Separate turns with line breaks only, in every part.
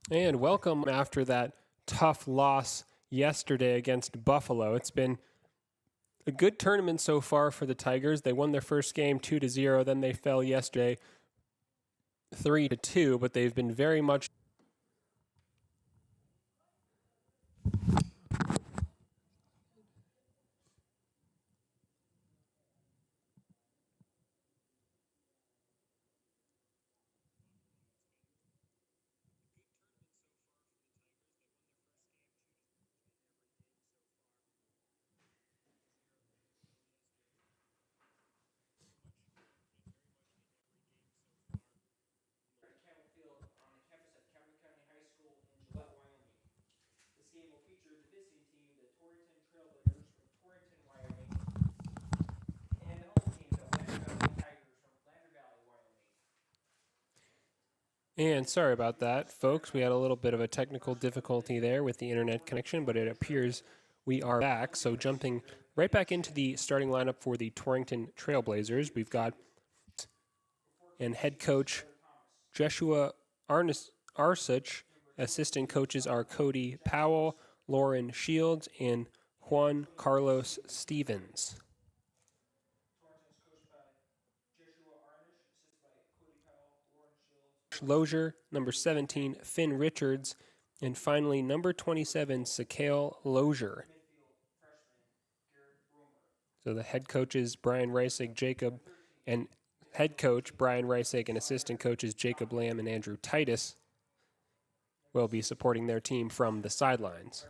And welcome after that tough loss yesterday against Buffalo. It's been a good tournament so far for the Tigers. They won their first game 2-0, then they fell yesterday 3-2, but they've been very much And sorry about that, folks. We had a little bit of a technical difficulty there with the internet connection, but it appears we are back. So jumping right back into the starting lineup for the Torrington Trailblazers, we've got and head coach Joshua Arsuch. Assistant coaches are Cody Powell, Lauren Shields, and Juan Carlos Stevens. Lozier, number 17, Finn Richards, and finally number 27, Sakale Lozier. So the head coaches Brian Reisig, Jacob, and head coach Brian Reisig and assistant coaches Jacob Lamb and Andrew Titus will be supporting their team from the sidelines.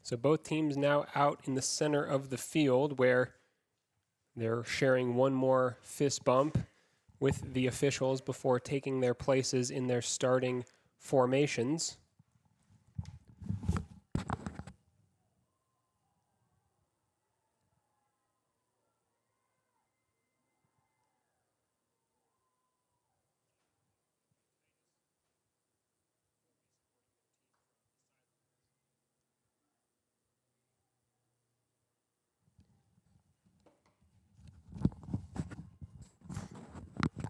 So both teams now out in the center of the field where they're sharing one more fist bump with the officials before taking their places in their starting formations.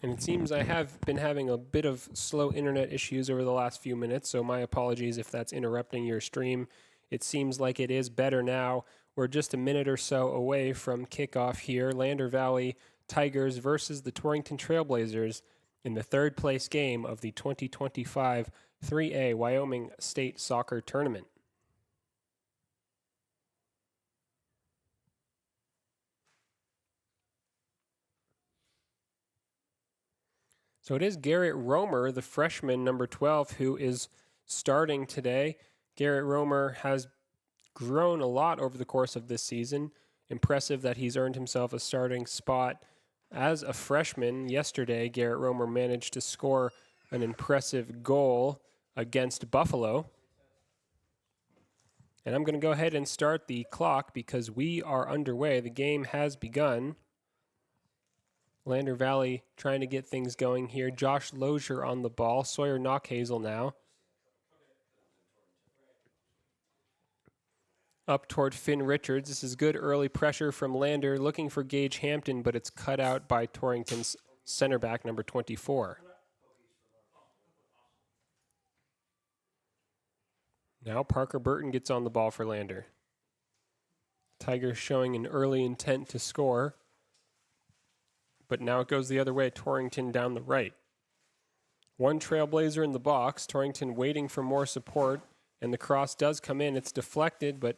And it seems I have been having a bit of slow internet issues over the last few minutes, so my apologies if that's interrupting your stream. It seems like it is better now. We're just a minute or so away from kickoff here. Lander Valley Tigers versus the Torrington Trailblazers in the third place game of the 2025 3A Wyoming State Soccer Tournament. So it is Garrett Romer, the freshman, number 12, who is starting today. Garrett Romer has grown a lot over the course of this season. Impressive that he's earned himself a starting spot as a freshman. Yesterday, Garrett Romer managed to score an impressive goal against Buffalo. And I'm going to go ahead and start the clock because we are underway. The game has begun. Lander Valley trying to get things going here. Josh Lozier on the ball. Sawyer Knockhazel now. Up toward Finn Richards. This is good early pressure from Lander, looking for Gage Hampton, but it's cut out by Torrington's center back, number 24. Now Parker Burton gets on the ball for Lander. Tigers showing an early intent to score. But now it goes the other way, Torrington down the right. One Trailblazer in the box, Torrington waiting for more support, and the cross does come in. It's deflected, but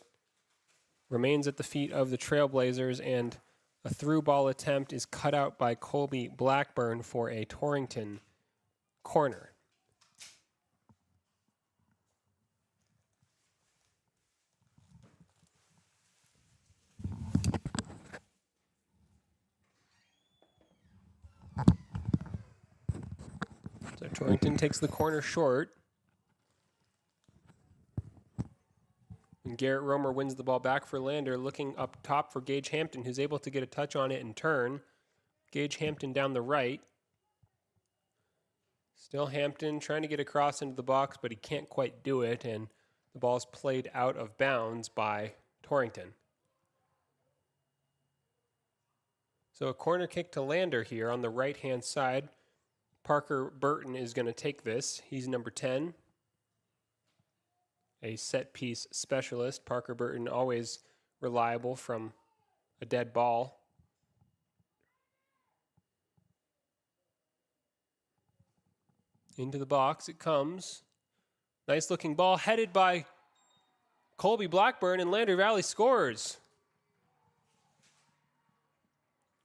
remains at the feet of the Trailblazers, and a through ball attempt is cut out by Colby Blackburn for a Torrington corner. So Torrington takes the corner short. And Garrett Romer wins the ball back for Lander, looking up top for Gage Hampton, who's able to get a touch on it and turn. Gage Hampton down the right. Still Hampton trying to get across into the box, but he can't quite do it, and the ball's played out of bounds by Torrington. So a corner kick to Lander here on the right-hand side. Parker Burton is going to take this. He's number 10. A set-piece specialist. Parker Burton always reliable from a dead ball. Into the box it comes. Nice looking ball headed by Colby Blackburn, and Lander Valley scores.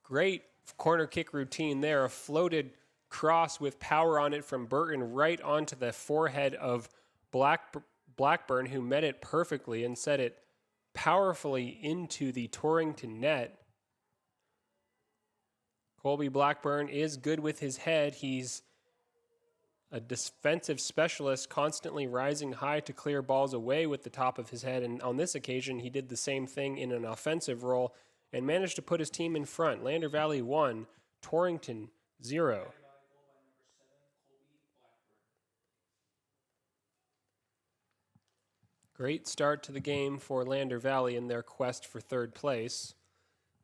Great corner kick routine there. A floated cross with power on it from Burton right onto the forehead of Blackburn, who met it perfectly and set it powerfully into the Torrington net. Colby Blackburn is good with his head. He's a defensive specialist, constantly rising high to clear balls away with the top of his head. And on this occasion, he did the same thing in an offensive role and managed to put his team in front. Lander Valley 1, Torrington 0. Great start to the game for Lander Valley in their quest for third place.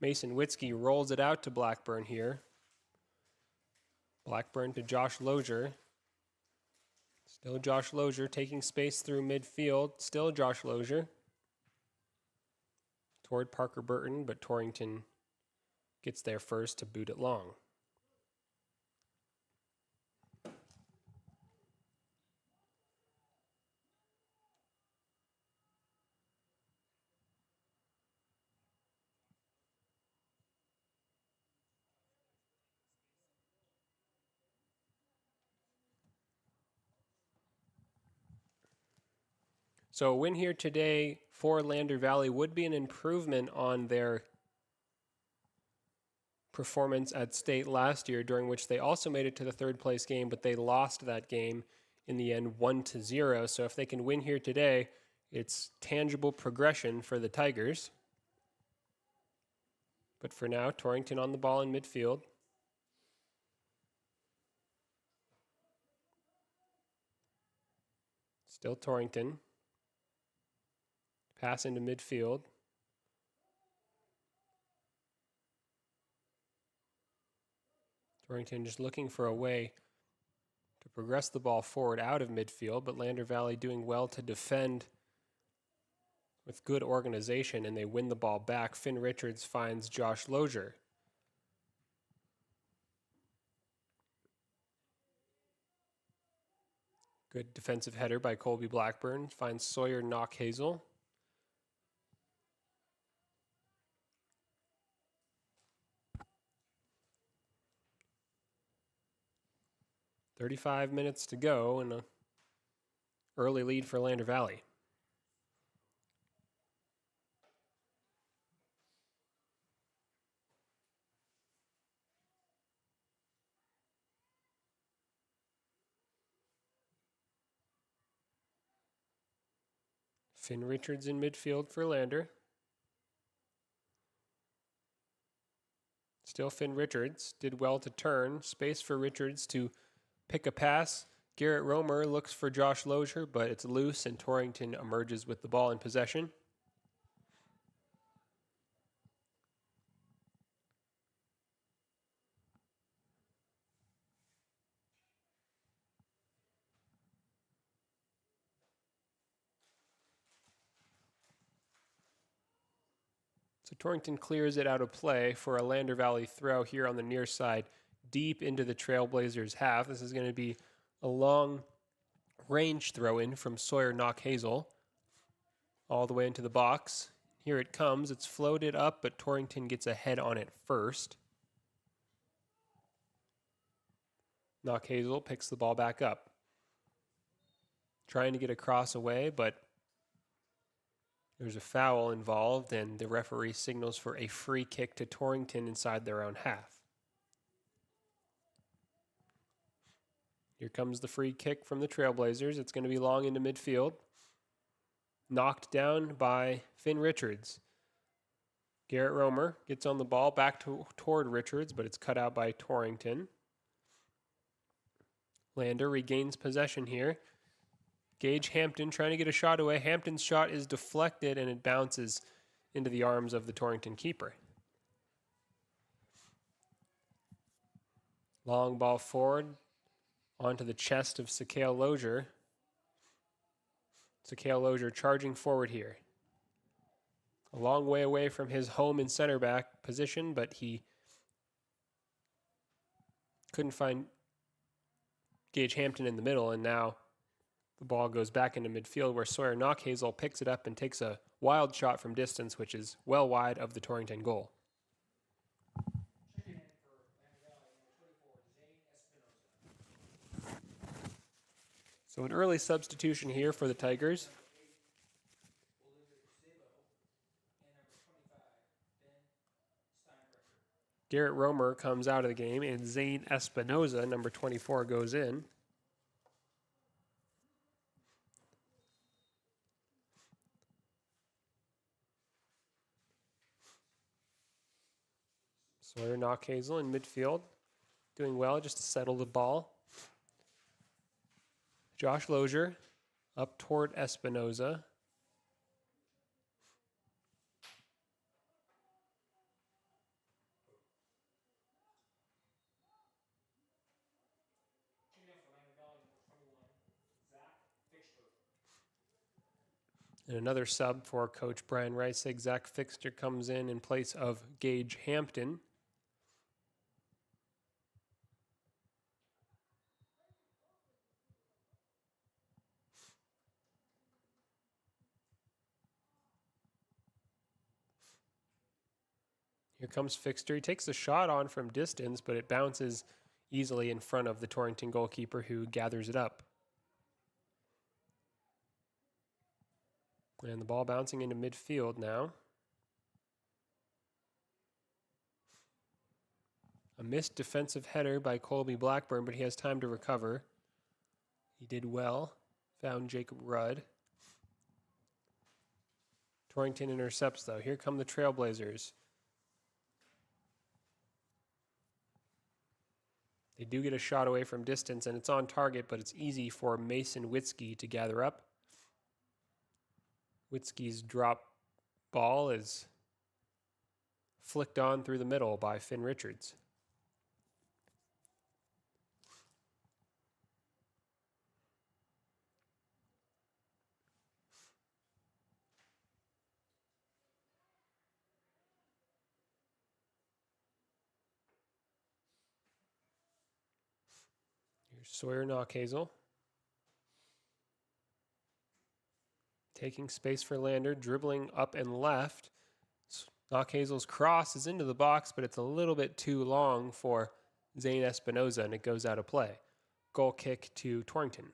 Mason Witzke rolls it out to Blackburn here. Blackburn to Josh Lozier. Still Josh Lozier taking space through midfield. Still Josh Lozier. Toward Parker Burton, but Torrington gets there first to boot it long. So a win here today for Lander Valley would be an improvement on their performance at state last year, during which they also made it to the third place game, but they lost that game in the end 1-0. So if they can win here today, it's tangible progression for the Tigers. But for now, Torrington on the ball in midfield. Still Torrington. Pass into midfield. Torrington just looking for a way to progress the ball forward out of midfield, but Lander Valley doing well to defend with good organization, and they win the ball back. Finn Richards finds Josh Lozier. Good defensive header by Colby Blackburn. Finds Sawyer Knockhazel. .35 minutes to go and an early lead for Lander Valley. Finn Richards in midfield for Lander. Still Finn Richards. Did well to turn. Space for Richards to pick a pass. Garrett Romer looks for Josh Lozier, but it's loose, and Torrington emerges with the ball in possession. So Torrington clears it out of play for a Lander Valley throw here on the near side, deep into the Trailblazers' half. This is going to be a long range throw in from Sawyer Knockhazel all the way into the box. Here it comes. It's floated up, but Torrington gets a head on it first. Knockhazel picks the ball back up. Trying to get a cross away, but there's a foul involved, and the referee signals for a free kick to Torrington inside their own half. Here comes the free kick from the Trailblazers. It's going to be long into midfield. Knocked down by Finn Richards. Garrett Romer gets on the ball back toward Richards, but it's cut out by Torrington. Lander regains possession here. Gage Hampton trying to get a shot away. Hampton's shot is deflected and it bounces into the arms of the Torrington keeper. Long ball forward onto the chest of Sakale Lozier. Sakale Lozier charging forward here. A long way away from his home in center back position, but he couldn't find Gage Hampton in the middle, and now the ball goes back into midfield where Sawyer Knockhazel picks it up and takes a wild shot from distance, which is well wide of the Torrington goal. So an early substitution here for the Tigers. Garrett Romer comes out of the game, and Zane Espinoza, number 24, goes in. Sawyer Knockhazel in midfield, doing well just to settle the ball. Josh Lozier up toward Espinoza. And another sub for Coach Brian Reisig. Zach Fixter comes in place of Gage Hampton. Here comes Fixter. He takes a shot on from distance, but it bounces easily in front of the Torrington goalkeeper, who gathers it up. And the ball bouncing into midfield now. A missed defensive header by Colby Blackburn, but he has time to recover. He did well. Found Jacob Rudd. Torrington intercepts, though. Here come the Trailblazers. They do get a shot away from distance, and it's on target, but it's easy for Mason Witzke to gather up. Witzke's drop ball is flicked on through the middle by Finn Richards. Here's Sawyer Knockhazel. Taking space for Lander, dribbling up and left. Knockhazel's cross is into the box, but it's a little bit too long for Zane Espinoza, and it goes out of play. Goal kick to Torrington.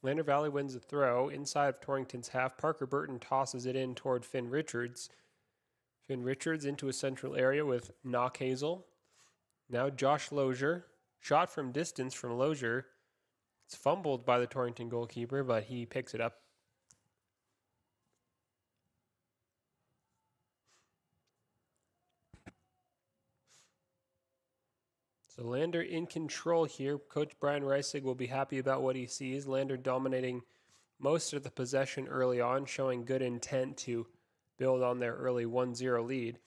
Lander Valley wins the throw inside of Torrington's half. Parker Burton tosses it in toward Finn Richards. Finn Richards into a central area with Knockhazel. Now Josh Lozier. Shot from distance from Lozier. It's fumbled by the Torrington goalkeeper, but he picks it up. So Lander in control here. Coach Brian Reisig will be happy about what he sees. Lander dominating most of the possession early on, showing good intent to build on their early 1-0 lead.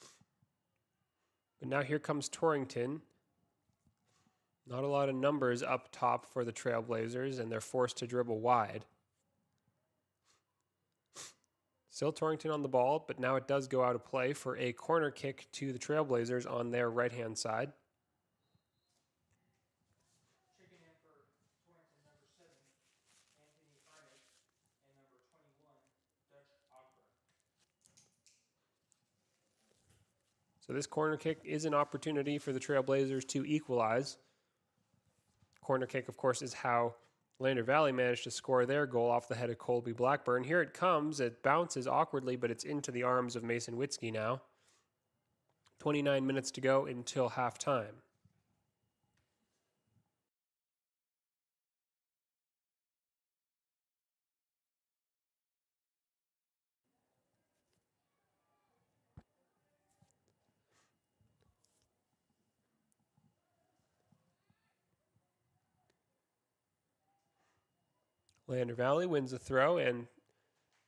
But now here comes Torrington. Not a lot of numbers up top for the Trailblazers, and they're forced to dribble wide. Still Torrington on the ball, but now it does go out of play for a corner kick to the Trailblazers on their right-hand side. So this corner kick is an opportunity for the Trailblazers to equalize. Corner kick, of course, is how Lander Valley managed to score their goal off the head of Colby Blackburn. Here it comes. It bounces awkwardly, but it's into the arms of Mason Witzke now. 29 minutes to go until halftime. Lander Valley wins the throw, and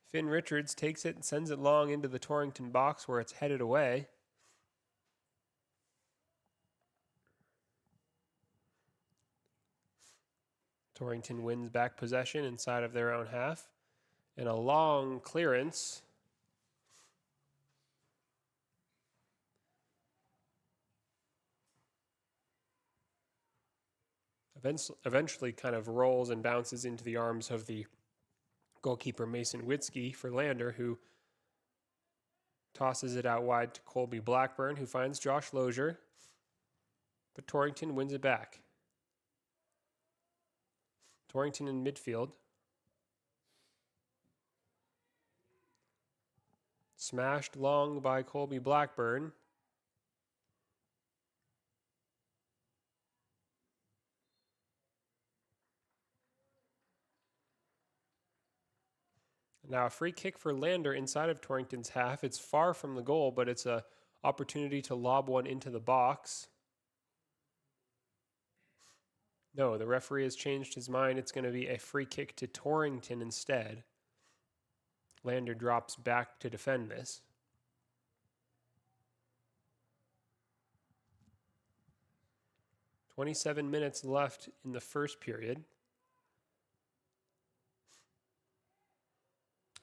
Finn Richards takes it and sends it long into the Torrington box where it's headed away. Torrington wins back possession inside of their own half. And a long clearance. Eventually kind of rolls and bounces into the arms of the goalkeeper Mason Witzke for Lander, who tosses it out wide to Colby Blackburn, who finds Josh Lozier. But Torrington wins it back. Torrington in midfield. Smashed long by Colby Blackburn. Now a free kick for Lander inside of Torrington's half. It's far from the goal, but it's an opportunity to lob one into the box. No, the referee has changed his mind. It's going to be a free kick to Torrington instead. Lander drops back to defend this. "27 minutes left in the first period.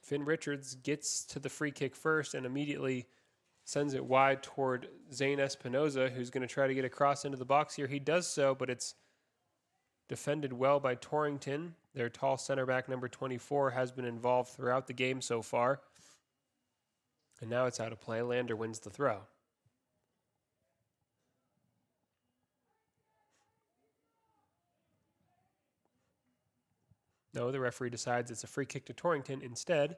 Finn Richards gets to the free kick first and immediately sends it wide toward Zane Espinoza, who's going to try to get across into the box here. He does so, but it's defended well by Torrington. Their tall center back, number 24, has been involved throughout the game so far. And now it's out of play. Lander wins the throw. No, the referee decides it's a free kick to Torrington instead.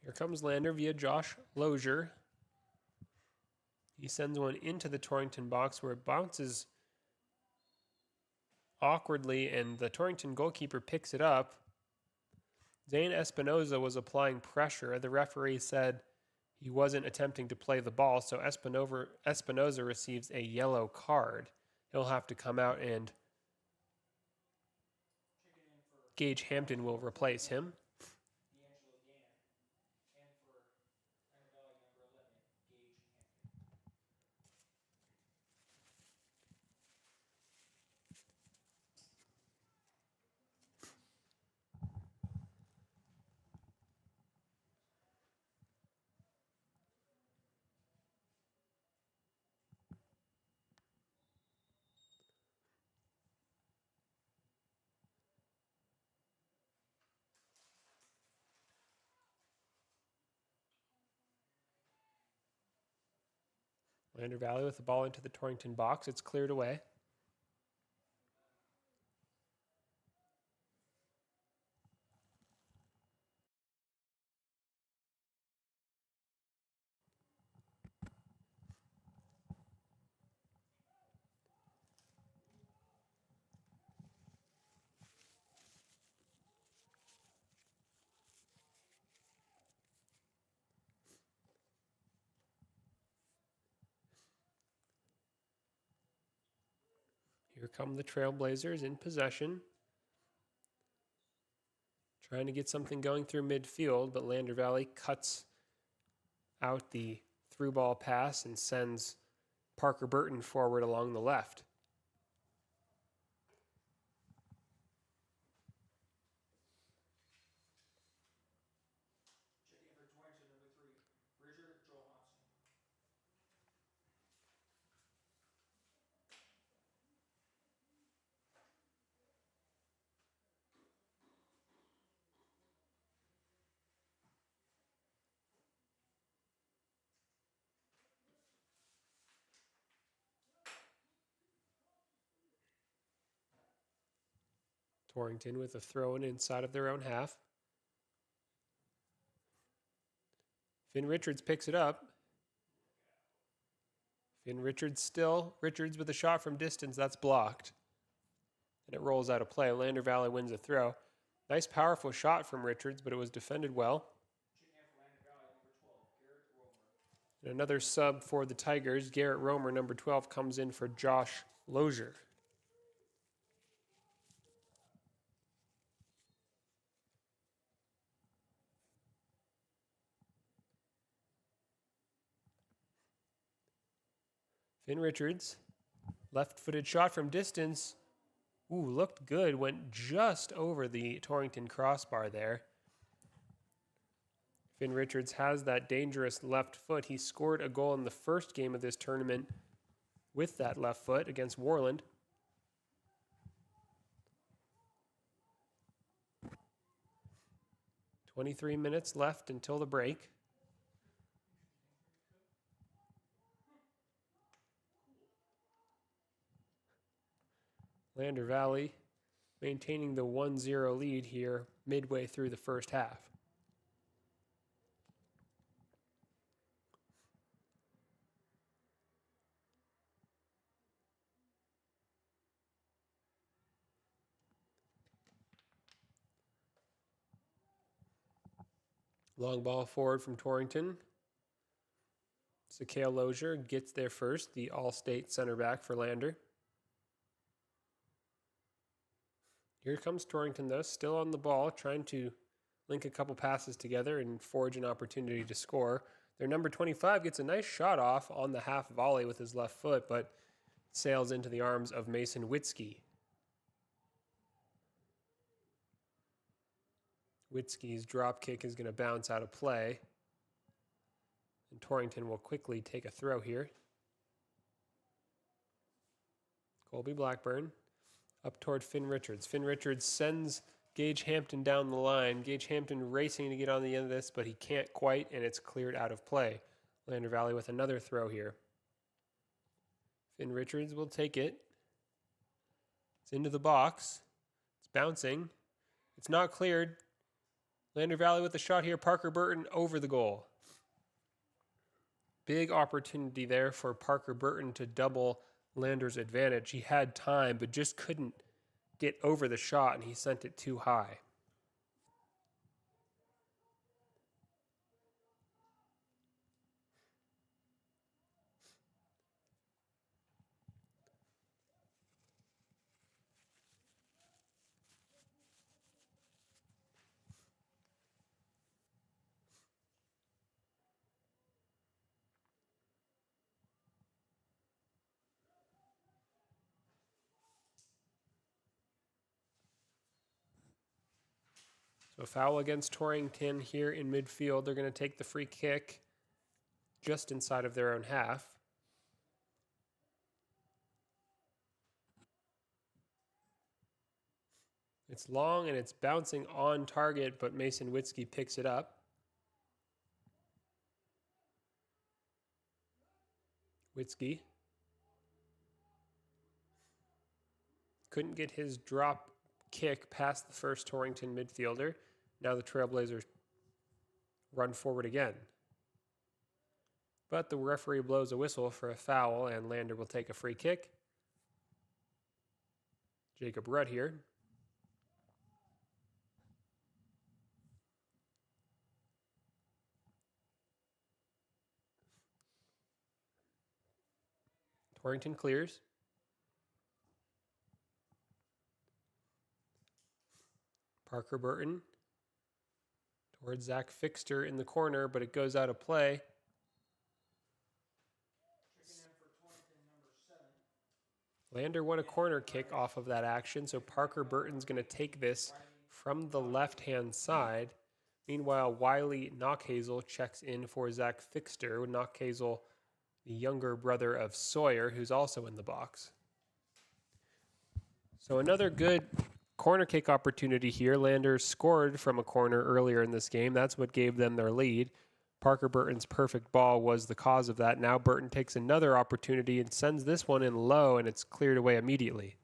Here comes Lander via Josh Lozier. He sends one into the Torrington box where it bounces awkwardly, and the Torrington goalkeeper picks it up. Zane Espinoza was applying pressure. The referee said he wasn't attempting to play the ball, so Espinoza receives a yellow card. He'll have to come out, and Gage Hampton will replace him. Lander Valley with the ball into the Torrington box. It's cleared away. Here come the Trailblazers in possession. Trying to get something going through midfield, but Lander Valley cuts out the through ball pass and sends Parker Burton forward along the left. Torrington with a throw-in inside of their own half. Finn Richards picks it up. Finn Richards still. Richards with a shot from distance. That's blocked. And it rolls out of play. Lander Valley wins a throw. Nice powerful shot from Richards, but it was defended well. And another sub for the Tigers. Garrett Romer, number 12, comes in for Josh Lozier. Finn Richards, left-footed shot from distance. Ooh, looked good. Went just over the Torrington crossbar there. Finn Richards has that dangerous left foot. He scored a goal in the first game of this tournament with that left foot against Warland. "23 minutes left until the break. Lander Valley maintaining the 1-0 lead here midway through the first half. Long ball forward from Torrington. Sakale Lozier gets there first, the all-state center back for Lander. Here comes Torrington, though, still on the ball, trying to link a couple passes together and forge an opportunity to score. Their number 25 gets a nice shot off on the half volley with his left foot, but sails into the arms of Mason Witzke. Witzke's drop kick is going to bounce out of play. And Torrington will quickly take a throw here. Colby Blackburn up toward Finn Richards. Finn Richards sends Gage Hampton down the line. Gage Hampton racing to get on the end of this, but he can't quite, and it's cleared out of play. Lander Valley with another throw here. Finn Richards will take it. It's into the box. It's bouncing. It's not cleared. Lander Valley with the shot here. Parker Burton over the goal. Big opportunity there for Parker Burton to double Lander's advantage. He had time, but just couldn't get over the shot, and he sent it too high. So foul against Torrington here in midfield. They're going to take the free kick just inside of their own half. It's long and it's bouncing on target, but Mason Witzke picks it up. Witzke couldn't get his drop kick past the first Torrington midfielder. Now the Trailblazers run forward again. But the referee blows a whistle for a foul, and Lander will take a free kick. Jacob Rudd here. Torrington clears. Parker Burton towards Zach Fixter in the corner, but it goes out of play. Lander won a corner kick off of that action, so Parker Burton's going to take this from the left-hand side. Meanwhile, Wiley Knockhazel checks in for Zach Fixter. Knockhazel, the younger brother of Sawyer, who's also in the box. So another good corner kick opportunity here. Lander scored from a corner earlier in this game. That's what gave them their lead. Parker Burton's perfect ball was the cause of that. Now Burton takes another opportunity and sends this one in low, and it's cleared away immediately.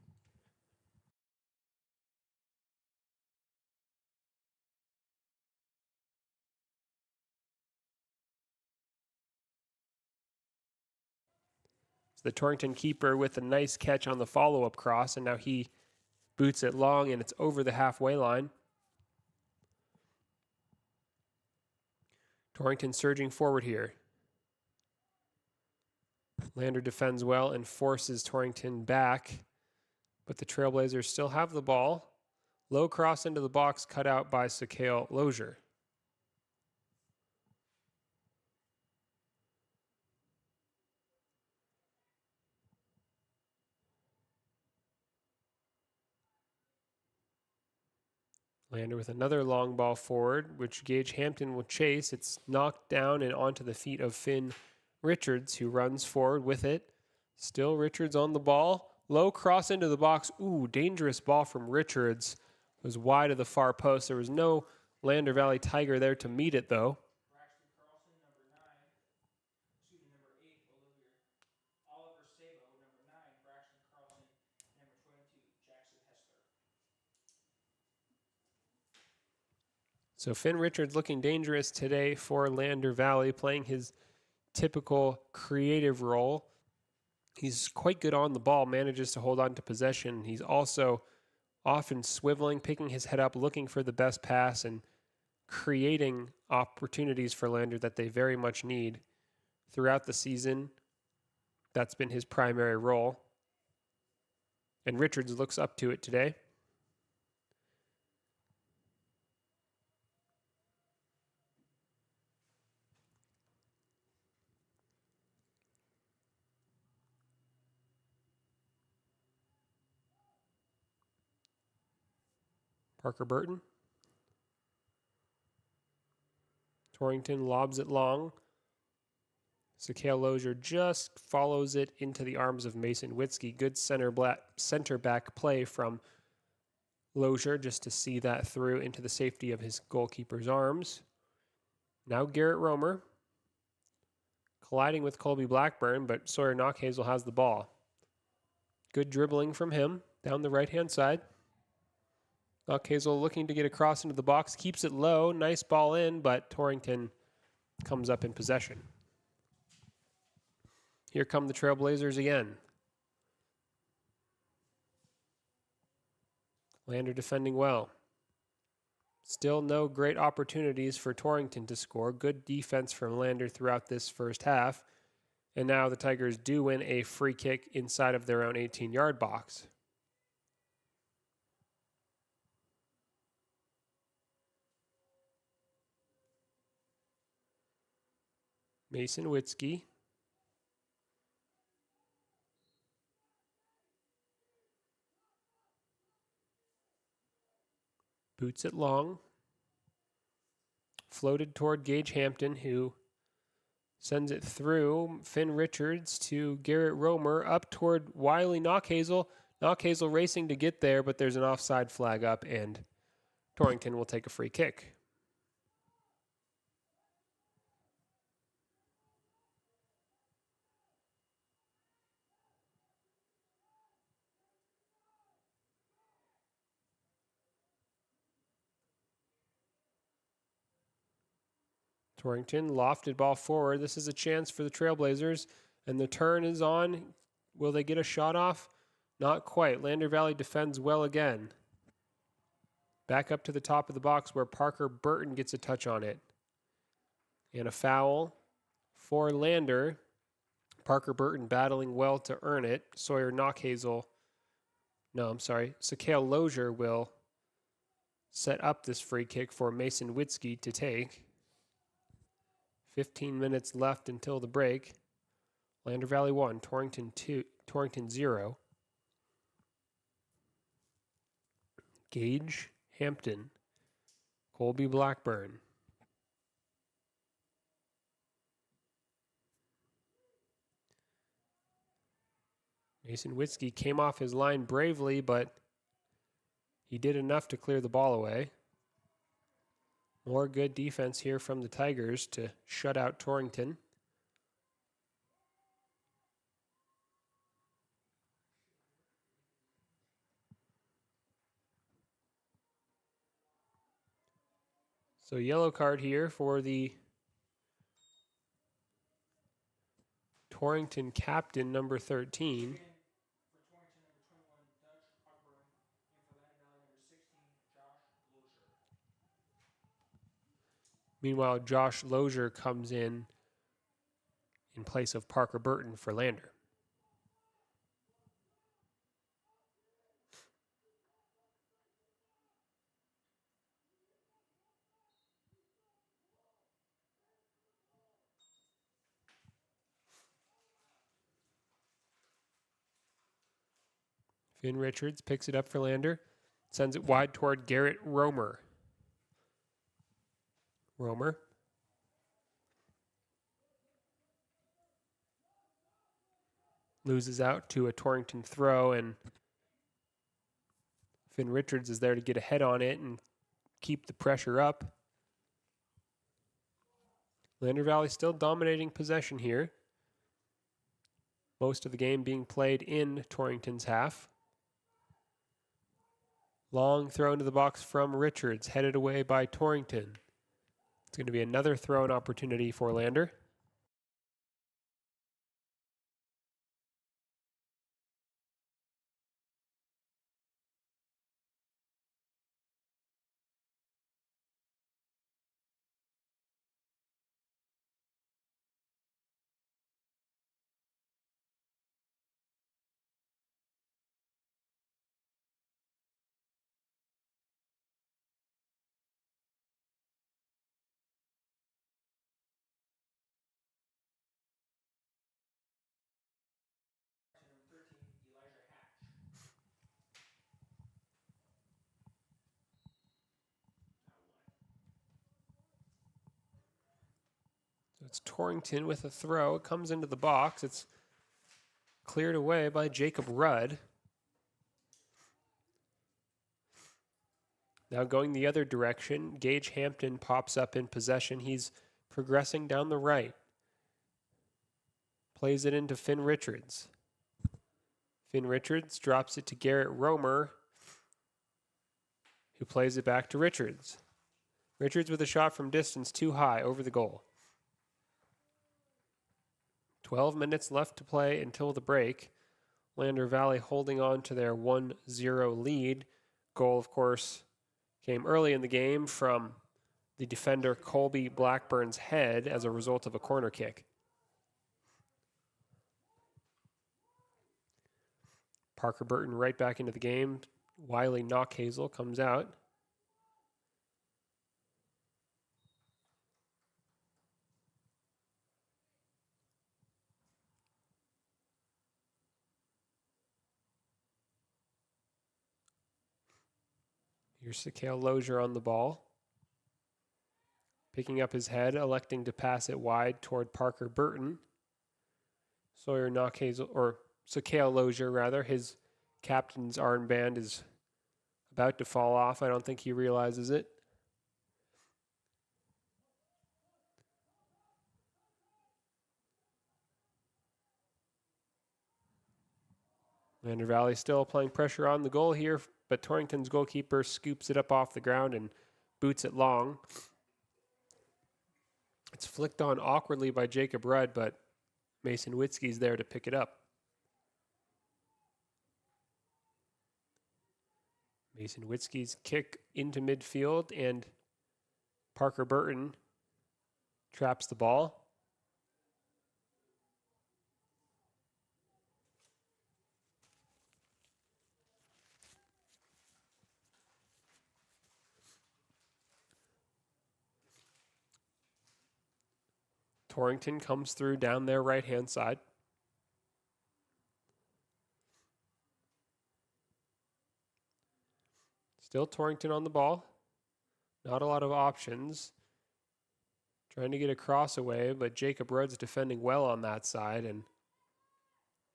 The Torrington keeper with a nice catch on the follow-up cross, and now he boots it long, and it's over the halfway line. Torrington surging forward here. Lander defends well and forces Torrington back, but the Trailblazers still have the ball. Low cross into the box, cut out by Sakale Lozier. Lander with another long ball forward, which Gage Hampton will chase. It's knocked down and onto the feet of Finn Richards, who runs forward with it. Still Richards on the ball. Low cross into the box. Ooh, dangerous ball from Richards. It was wide of the far post. There was no Lander Valley Tiger there to meet it, though. So Finn Richards looking dangerous today for Lander Valley, playing his typical creative role. He's quite good on the ball, manages to hold on to possession. He's also often swiveling, picking his head up, looking for the best pass, and creating opportunities for Lander that they very much need. Throughout the season, that's been his primary role. And Richards looks up to it today. Parker Burton. Torrington lobs it long. Sakale Lozier just follows it into the arms of Mason Witzke. Good center back play from Lozier just to see that through into the safety of his goalkeeper's arms. Now Garrett Romer colliding with Colby Blackburn, but Sawyer Knockhazel has the ball. Good dribbling from him down the right-hand side. Knockhazel looking to get across into the box, keeps it low, nice ball in, but Torrington comes up in possession. Here come the Trailblazers again. Lander defending well. Still no great opportunities for Torrington to score. Good defense from Lander throughout this first half. And now the Tigers do win a free kick inside of their own 18-yard box. Mason Witzke. Boots it long. Floated toward Gage Hampton, who sends it through Finn Richards to Garrett Romer up toward Wiley Knockhazel. Knockhazel racing to get there, but there's an offside flag up, and Torrington will take a free kick. Torrington lofted ball forward. This is a chance for the Trailblazers, and the turn is on. Will they get a shot off? Not quite. Lander Valley defends well again. Back up to the top of the box where Parker Burton gets a touch on it. And a foul for Lander. Parker Burton battling well to earn it. Sakale Lozier will set up this free kick for Mason Witzke to take. 15 minutes left until the break. Lander Valley 1, Torrington 0. Gage Hampton, Colby Blackburn. Mason Witzke came off his line bravely, but he did enough to clear the ball away. More good defense here from the Tigers to shut out Torrington. So yellow card here for the Torrington captain number 13. Meanwhile, Josh Lozier comes in place of Parker Burton for Lander. Finn Richards picks it up for Lander, sends it wide toward Garrett Romer. Romer loses out to a Torrington throw, and Finn Richards is there to get ahead on it and keep the pressure up. Lander Valley still dominating possession here. Most of the game being played in Torrington's half. Long throw into the box from Richards, headed away by Torrington. It's going to be another throw-in opportunity for Lander. So it's Torrington with a throw. It comes into the box. It's cleared away by Jacob Rudd. Now going the other direction, Gage Hampton pops up in possession. He's progressing down the right. Plays it into Finn Richards. Finn Richards drops it to Garrett Romer, who plays it back to Richards. Richards with a shot from distance, too high, over the goal. 12 minutes left to play until the break. Lander Valley holding on to their 1-0 lead. Goal, of course, came early in the game from the defender Colby Blackburn's head as a result of a corner kick. Parker Burton right back into the game. Wiley Knockhazel comes out. Here's Sakale Lozier on the ball. Picking up his head, electing to pass it wide toward Parker Burton. Sawyer Knockhazel, or Sakale Lozier rather, his captain's armband is about to fall off. I don't think he realizes it. Lander Valley still applying pressure on the goal here, but Torrington's goalkeeper scoops it up off the ground and boots it long. It's flicked on awkwardly by Jacob Rudd, but Mason Witzke's there to pick it up. Mason Witzke's kick into midfield, and Parker Burton traps the ball. Torrington comes through down their right-hand side. Still Torrington on the ball. Not a lot of options. Trying to get a cross away, but Jacob Rudd's defending well on that side, and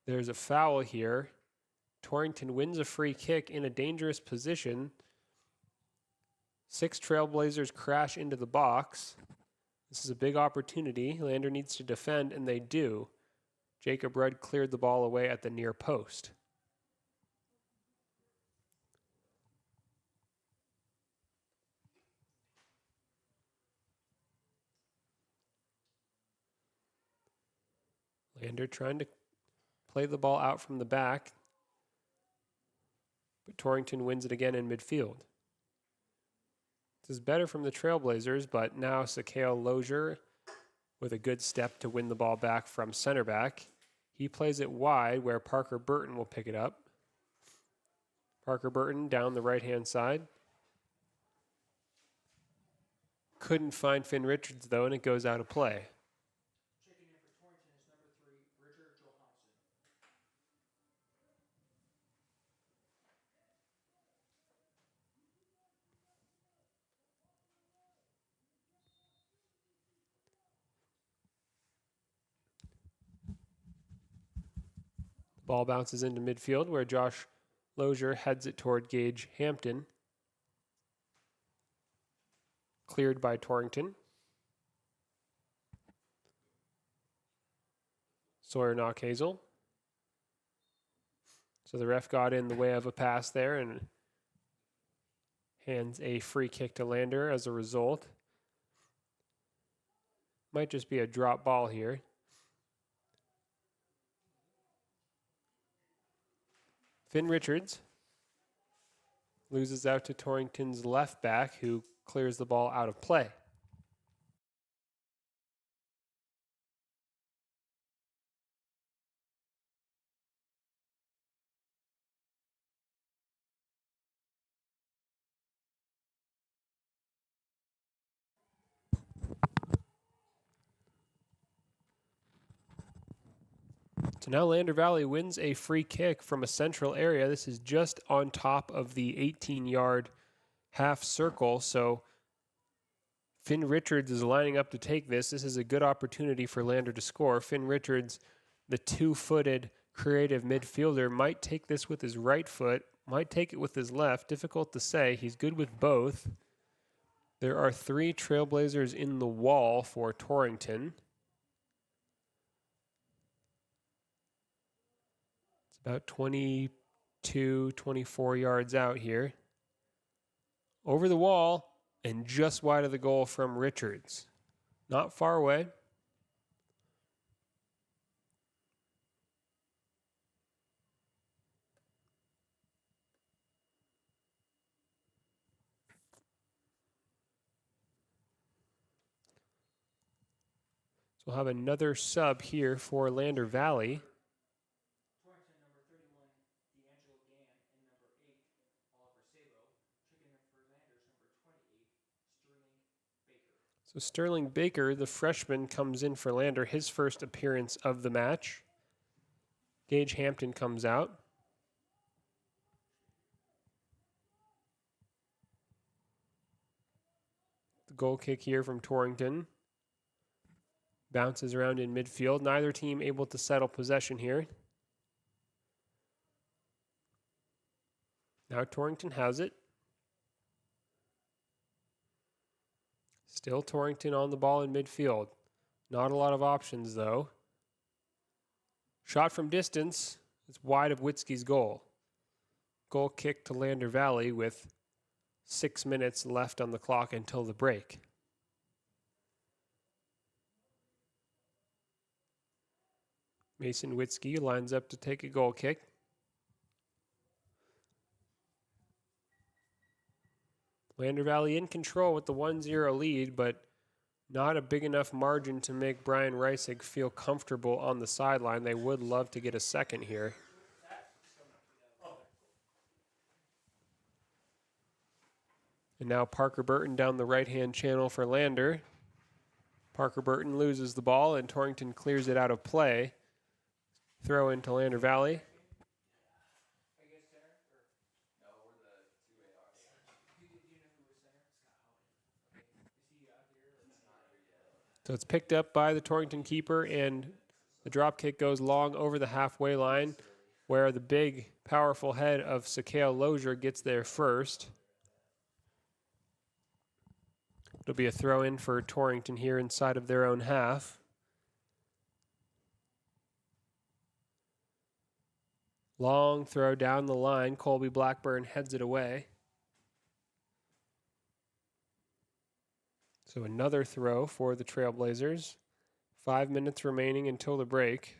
there's a foul here. Torrington wins a free kick in a dangerous position. 6 Trailblazers crash into the box. This is a big opportunity. Lander needs to defend, and they do. Jacob Rudd cleared the ball away at the near post. Lander trying to play the ball out from the back, but Torrington wins it again in midfield. This is better from the Trailblazers, but now Sakale Lozier with a good step to win the ball back from center back. He plays it wide where Parker Burton will pick it up. Parker Burton down the right-hand side. Couldn't find Finn Richards, though, and it goes out of play.
Checking in for Torrington is number 3, Richard Johansson.
Ball bounces into midfield where Josh Lozier heads it toward Gage Hampton. Cleared by Torrington. Sawyer Knockhazel. So the ref got in the way of a pass there and hands a free kick to Lander as a result. Might just be a drop ball here. Finn Richards loses out to Torrington's left back, who clears the ball out of play. So now Lander Valley wins a free kick from a central area. This is just on top of the 18-yard half circle. So Finn Richards is lining up to take this. This is a good opportunity for Lander to score. Finn Richards, the two-footed creative midfielder, might take this with his right foot, might take it with his left. Difficult to say. He's good with both. There are 3 Trailblazers in the wall for Torrington. About 22, 24 yards out here. Over the wall and just wide of the goal from Richards. Not far away. So we'll have another sub here for Lander Valley. So Sterling Baker, the freshman, comes in for Lander, his first appearance of the match. Gage Hampton comes out. The goal kick here from Torrington. Bounces around in midfield. Neither team able to settle possession here. Now Torrington has it. Still Torrington on the ball in midfield. Not a lot of options, though. Shot from distance. It's wide of Witzke's goal. Goal kick to Lander Valley with 6 minutes left on the clock until the break. Mason Witzke lines up to take a goal kick. Lander Valley in control with the 1-0 lead, but not a big enough margin to make Brian Reisig feel comfortable on the sideline. They would love to get a second here. And now Parker Burton down the right-hand channel for Lander. Parker Burton loses the ball, and Torrington clears it out of play. Throw into Lander Valley. So it's picked up by the Torrington keeper, and the drop kick goes long over the halfway line, where the big, powerful head of Sakale Lozier gets there first. It'll be a throw in for Torrington here inside of their own half. Long throw down the line. Colby Blackburn heads it away. So another throw for the Trailblazers. 5 minutes remaining until the break.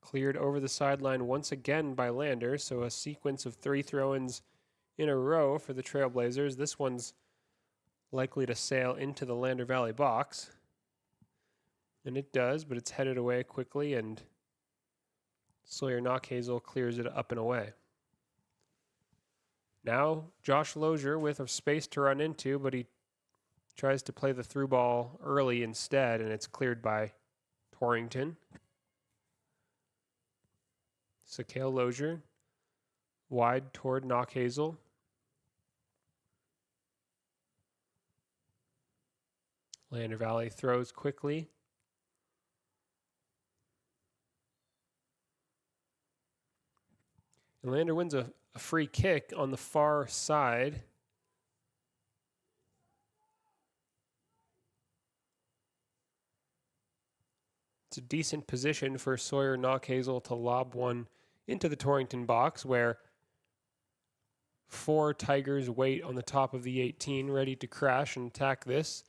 Cleared over the sideline once again by Lander, so a sequence of 3 throw-ins in a row for the Trailblazers. This one's likely to sail into the Lander Valley box. And it does, but it's headed away quickly, and Sawyer Knockhazel clears it up and away. Now Josh Lozier with a space to run into, but he tries to play the through ball early instead, and it's cleared by Torrington. Sakale Lozier wide toward Knockhazel. Lander Valley throws quickly. And Lander wins a free kick on the far side. It's a decent position for Sawyer Knockhazel to lob one into the Torrington box, where 4 Tigers wait on the top of the 18, ready to crash and attack this.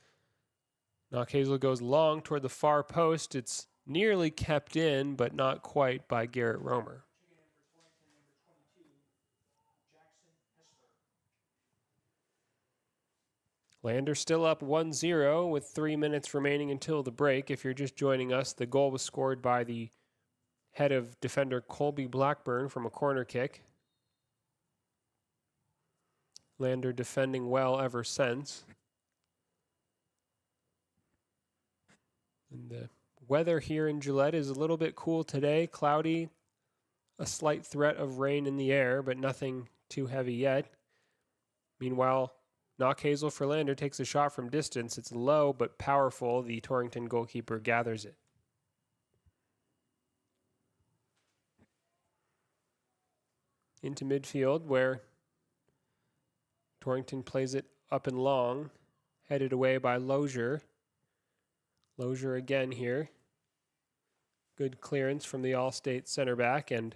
Knockhazel goes long toward the far post. It's nearly kept in, but not quite by Garrett Romer. Lander still up 1-0 with 3 minutes remaining until the break. If you're just joining us, the goal was scored by the head of defender Colby Blackburn from a corner kick. Lander defending well ever since. And the weather here in Gillette is a little bit cool today, cloudy, a slight threat of rain in the air, but nothing too heavy yet. Meanwhile, Knockhazel for Lander takes a shot from distance. It's low but powerful. The Torrington goalkeeper gathers it. Into midfield, where Torrington plays it up and long, headed away by Lozier. Lozier again here. Good clearance from the All-State center back, and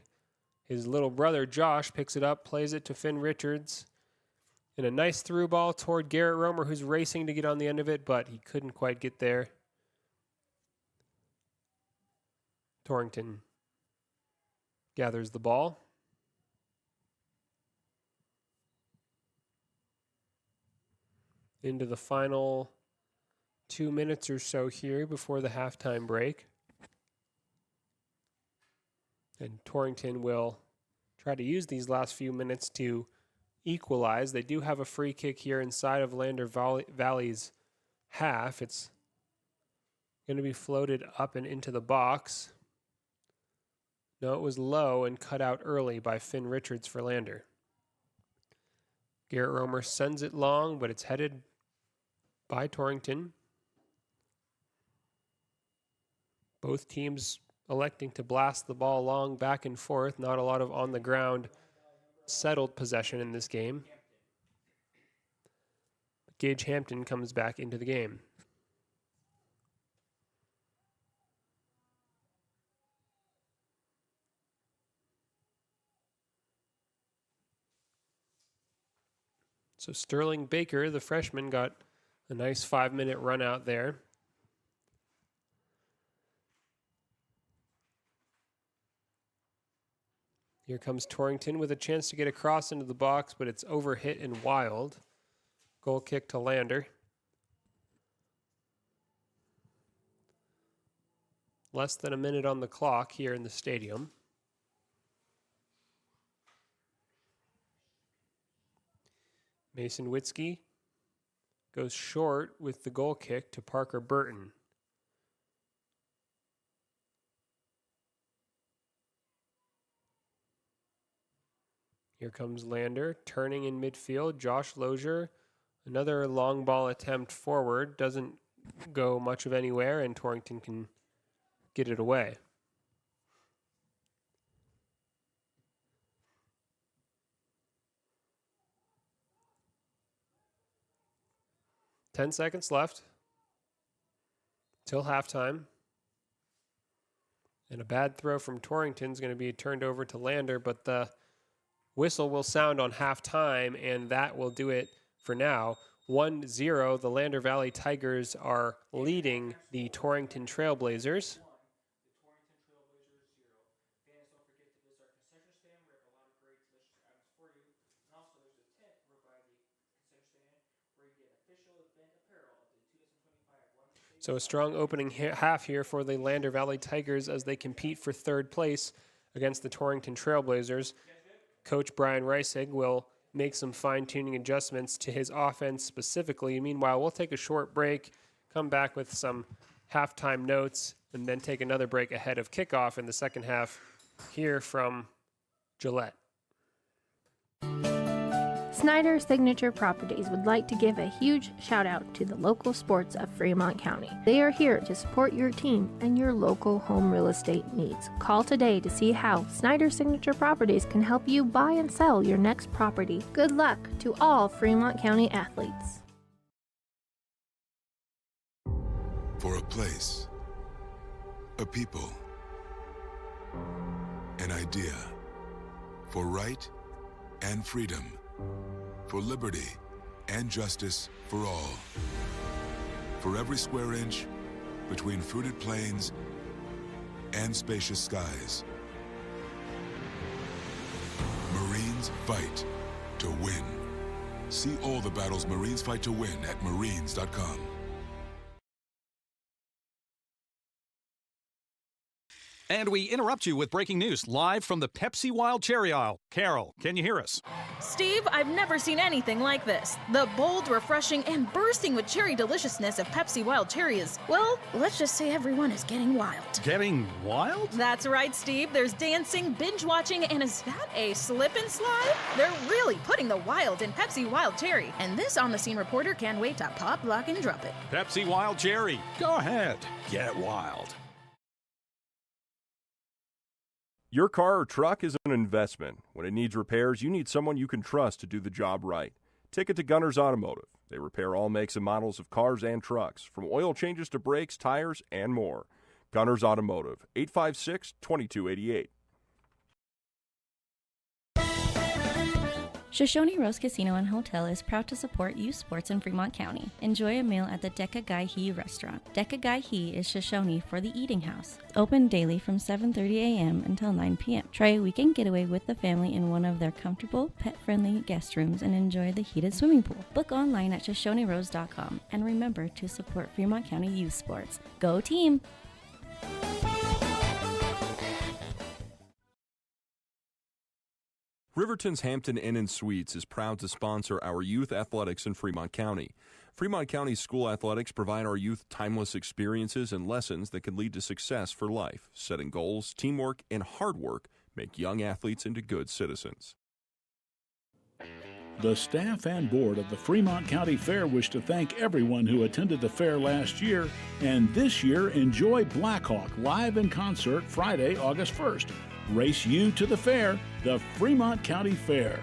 his little brother Josh picks it up, plays it to Finn Richards. And a nice through ball toward Garrett Romer, who's racing to get on the end of it, but he couldn't quite get there. Torrington gathers the ball. Into the final 2 minutes or so here before the halftime break. And Torrington will try to use these last few minutes to equalize. They do have a free kick here inside of Lander Valley's half. It's going to be floated up and into the box. No, it was low and cut out early by Finn Richards for Lander. Garrett Romer sends it long, but it's headed by Torrington. Both teams electing to blast the ball long back and forth. Not a lot of on-the-ground settled possession in this game. Gage Hampton comes back into the game. So Sterling Baker, the freshman, got a nice 5-minute run out there. Here comes Torrington with a chance to get across into the box, but it's overhit and wild. Goal kick to Lander. Less than a minute on the clock here in the stadium. Mason Witzke goes short with the goal kick to Parker Burton. Here comes Lander, turning in midfield. Josh Lozier, another long ball attempt forward. Doesn't go much of anywhere, and Torrington can get it away. Ten seconds left till halftime. And a bad throw from Torrington is going to be turned over to Lander, but the whistle will sound on halftime, and that will do it for now. 1-0, the Lander Valley Tigers are leading the Torrington Trailblazers. So a strong opening half here for the Lander Valley Tigers as they compete for third place against the Torrington Trailblazers. Coach Brian Reisig will make some fine-tuning adjustments to his offense specifically. Meanwhile, we'll take a short break, come back with some halftime notes, and then take another break ahead of kickoff in the second half here from Gillette.
Snyder Signature Properties would like to give a huge shout out to the local sports of Fremont County. They are here to support your team and your local home real estate needs. Call today to see how Snyder Signature Properties can help you buy and sell your next property. Good luck to all Fremont County athletes.
For a place, a people, an idea, for right and freedom, for liberty and justice for all. For every square inch between fruited plains and spacious skies. Marines fight to win. See all the battles Marines fight to win at marines.com.
And we interrupt you with breaking news live from the Pepsi Wild Cherry aisle. Carol, can you hear us?
Steve, I've never seen anything like this. The bold, refreshing, and bursting with cherry deliciousness of Pepsi Wild Cherry is, well, let's just say everyone is getting wild.
Getting wild?
That's right, Steve. There's dancing, binge-watching, and is that a slip and slide? They're really putting the wild in Pepsi Wild Cherry, and this on-the-scene reporter can't wait to pop, lock, and drop it.
Pepsi Wild Cherry. Go ahead. Get wild.
Your car or truck is an investment. When it needs repairs, you need someone you can trust to do the job right. Take it to Gunners Automotive. They repair all makes and models of cars and trucks, from oil changes to brakes, tires, and more. Gunners Automotive, 856-2288.
Shoshone Rose Casino and Hotel is proud to support youth sports in Fremont County. Enjoy a meal at the Deca Gai He restaurant. Deca Gai He is Shoshone for the eating house. Open daily from 7:30 a.m. until 9 p.m. Try a weekend getaway with the family in one of their comfortable, pet-friendly guest rooms and enjoy the heated swimming pool. Book online at ShoshoneRose.com and remember to support Fremont County youth sports. Go team!
Riverton's Hampton Inn & Suites is proud to sponsor our youth athletics in Fremont County. Fremont County school athletics provide our youth timeless experiences and lessons that can lead to success for life. Setting goals, teamwork, and hard work make young athletes into good citizens.
The staff and board of the Fremont County Fair wish to thank everyone who attended the fair last year, and this year enjoy Blackhawk live in concert Friday, August 1st. Race you to the fair, the Fremont County Fair.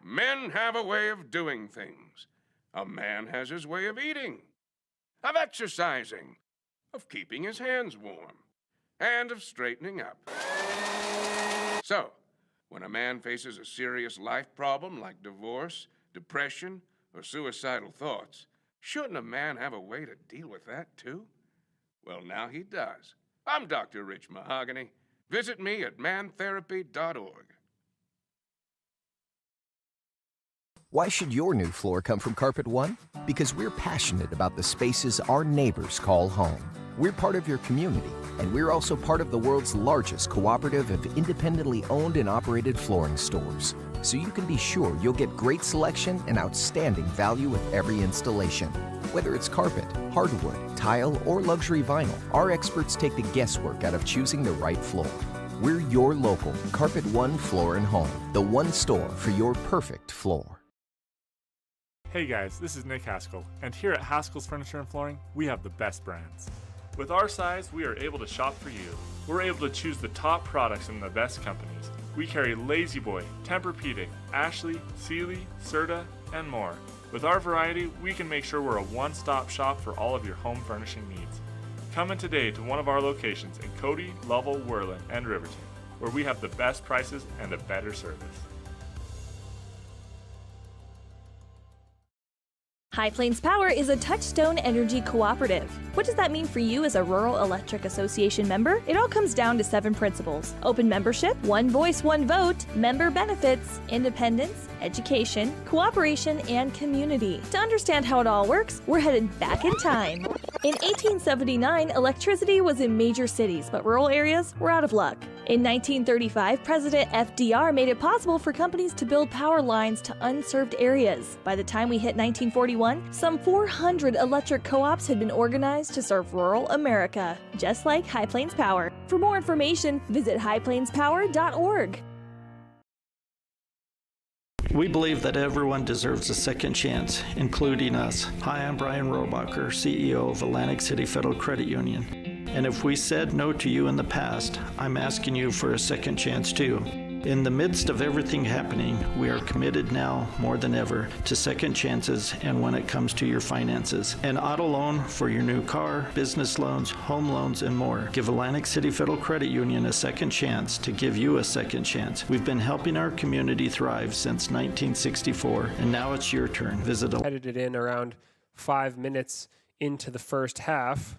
Men have a way of doing things. A man has his way of eating, of exercising, of keeping his hands warm, and of straightening up. So, when a man faces a serious life problem like divorce, depression, or suicidal thoughts, shouldn't a man have a way to deal with that too? Well, now he does. I'm Dr. Rich Mahogany. Visit me at mantherapy.org.
Why should your new floor come from Carpet One? Because we're passionate about the spaces our neighbors call home. We're part of your community, and we're also part of the world's largest cooperative of independently owned and operated flooring stores. So you can be sure you'll get great selection and outstanding value with every installation. Whether it's carpet, hardwood, tile, or luxury vinyl, our experts take the guesswork out of choosing the right floor. We're your local Carpet One Floor and Home, the one store for your perfect floor.
Hey guys, this is Nick Haskell, and here at Haskell's Furniture and Flooring, we have the best brands. With our size, we are able to shop for you. We're able to choose the top products from the best companies. We carry Lazy Boy, Tempur-Pedic, Ashley, Sealy, Serta, and more. With our variety, we can make sure we're a one-stop shop for all of your home furnishing needs. Come in today to one of our locations in Cody, Lovell, Worland, and Riverton, where we have the best prices and a better service.
High Plains Power is a Touchstone Energy cooperative. What does that mean for you as a Rural Electric Association member? It all comes down to 7 principles: open membership, one voice, one vote, member benefits, independence, education, cooperation, and community. To understand how it all works, we're headed back in time. In 1879, electricity was in major cities, but rural areas were out of luck. In 1935, President FDR made it possible for companies to build power lines to unserved areas. By the time we hit 1941, some 400 electric co-ops had been organized to serve rural America, just like High Plains Power. For more information, visit highplainspower.org.
We believe that everyone deserves a second chance, including us. Hi, I'm Brian Robacher, CEO of Atlantic City Federal Credit Union. And if we said no to you in the past, I'm asking you for a second chance too. In the midst of everything happening, we are committed now more than ever to second chances and when it comes to your finances. An auto loan for your new car, business loans, home loans, and more. Give Atlantic City Federal Credit Union a second chance to give you a second chance. We've been helping our community thrive since 1964, and now it's your turn. Visit
Headed it in around 5 minutes into the first half.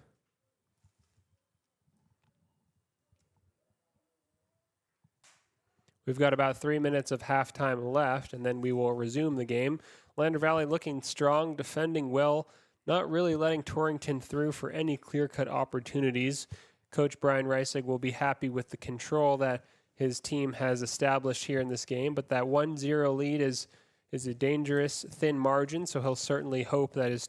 We've got about 3 minutes of halftime left, and then we will resume the game. Lander Valley looking strong, defending well, not really letting Torrington through for any clear-cut opportunities. Coach Brian Reisig will be happy with the control that his team has established here in this game, but that 1-0 lead is a dangerous, thin margin, so he'll certainly hope that his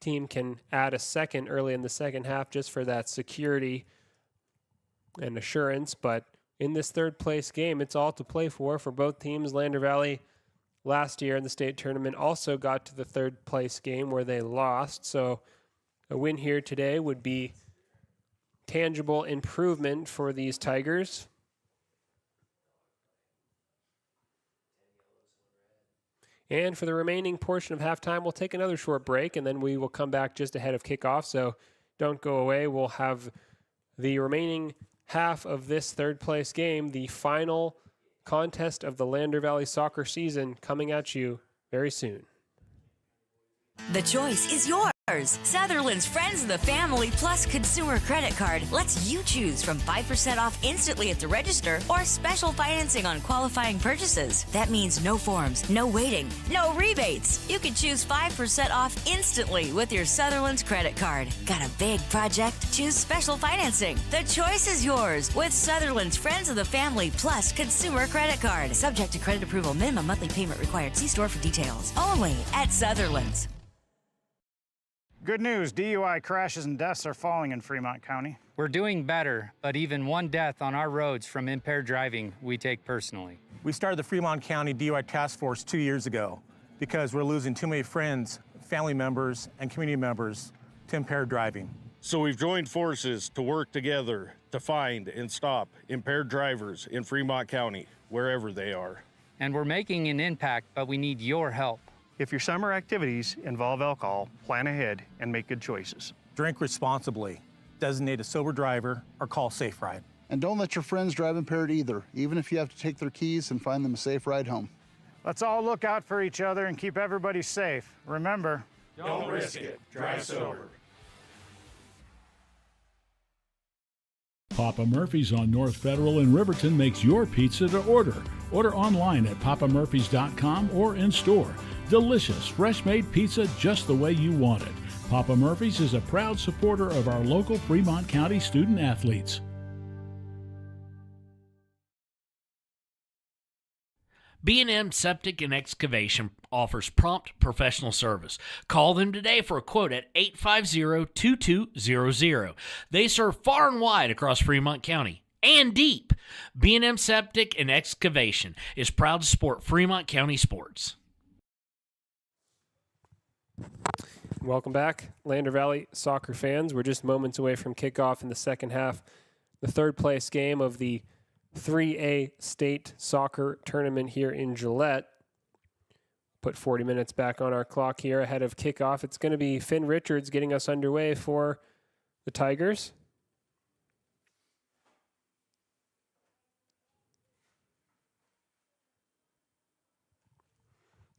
team can add a second early in the second half just for that security and assurance, but in this third-place game, it's all to play for both teams. Lander Valley last year in the state tournament also got to the third-place game where they lost. So a win here today would be tangible improvement for these Tigers. And for the remaining portion of halftime, we'll take another short break, and then we will come back just ahead of kickoff. So don't go away. We'll have the remaining half of this third-place game, the final contest of the Lander Valley soccer season, coming at you very soon.
The choice is yours. Sutherland's Friends of the Family Plus Consumer Credit Card lets you choose from 5% off instantly at the register or special financing on qualifying purchases. That means no forms, no waiting, no rebates. You can choose 5% off instantly with your Sutherland's credit card. Got a big project? Choose special financing. The choice is yours with Sutherland's Friends of the Family Plus Consumer Credit Card. Subject to credit approval. Minimum monthly payment required. See store for details. Only at Sutherland's.
Good news, DUI crashes and deaths are falling in Fremont County.
We're doing better, but even one death on our roads from impaired driving, we take personally.
We started the Fremont County DUI Task Force 2 years ago because we're losing too many friends, family members, and community members to impaired driving.
So we've joined forces to work together to find and stop impaired drivers in Fremont County, wherever they are.
And we're making an impact, but we need your help.
If your summer activities involve alcohol, plan ahead and make good choices.
Drink responsibly, designate a sober driver, or call Safe Ride.
And don't let your friends drive impaired either, even if you have to take their keys and find them a safe ride home.
Let's all look out for each other and keep everybody safe. Remember,
don't risk it. Drive sober.
Papa Murphy's on North Federal in Riverton makes your pizza to order. Order online at papamurphys.com or in store. Delicious, fresh-made pizza just the way you want it. Papa Murphy's is a proud supporter of our local Fremont County student athletes.
B&M Septic and Excavation offers prompt professional service. Call them today for a quote at 850-2200. They serve far and wide across Fremont County and deep. B&M Septic and Excavation is proud to support Fremont County sports.
Welcome back, Lander Valley soccer fans. We're just moments away from kickoff in the second half. The third place game of the 3A state soccer tournament here in Gillette. Put 40 minutes back on our clock here ahead of kickoff. It's going to be Finn Richards getting us underway for the Tigers.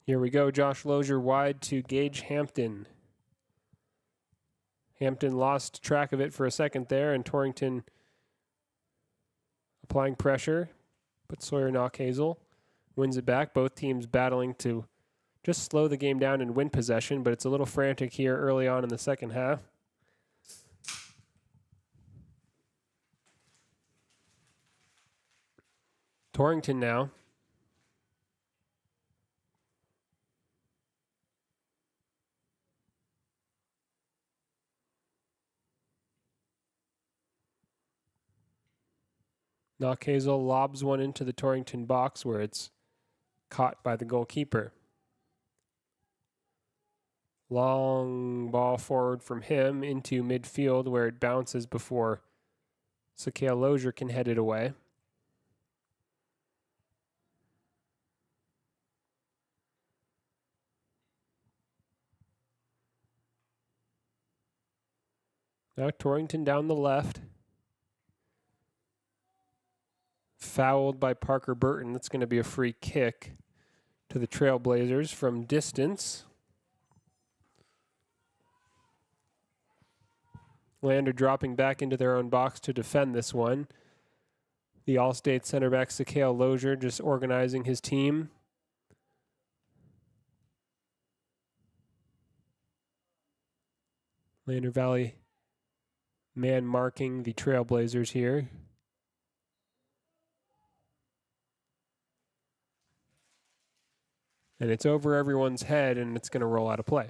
Here we go. Josh Lozier wide to Gage Hampton. Hampton lost track of it for a second there, and Torrington applying pressure. But Sawyer Knockhazel wins it back. Both teams battling to just slow the game down and win possession, but it's a little frantic here early on in the second half. Torrington now. Knockhazel lobs one into the Torrington box where it's caught by the goalkeeper. Long ball forward from him into midfield where it bounces before Sakale Lozier can head it away. Now Torrington down the left. Fouled by Parker Burton. That's going to be a free kick to the Trailblazers from distance. Lander dropping back into their own box to defend this one. The All-State center back Sakale Lozier just organizing his team. Lander Valley man marking the Trailblazers here. And it's over everyone's head, and it's going to roll out of play.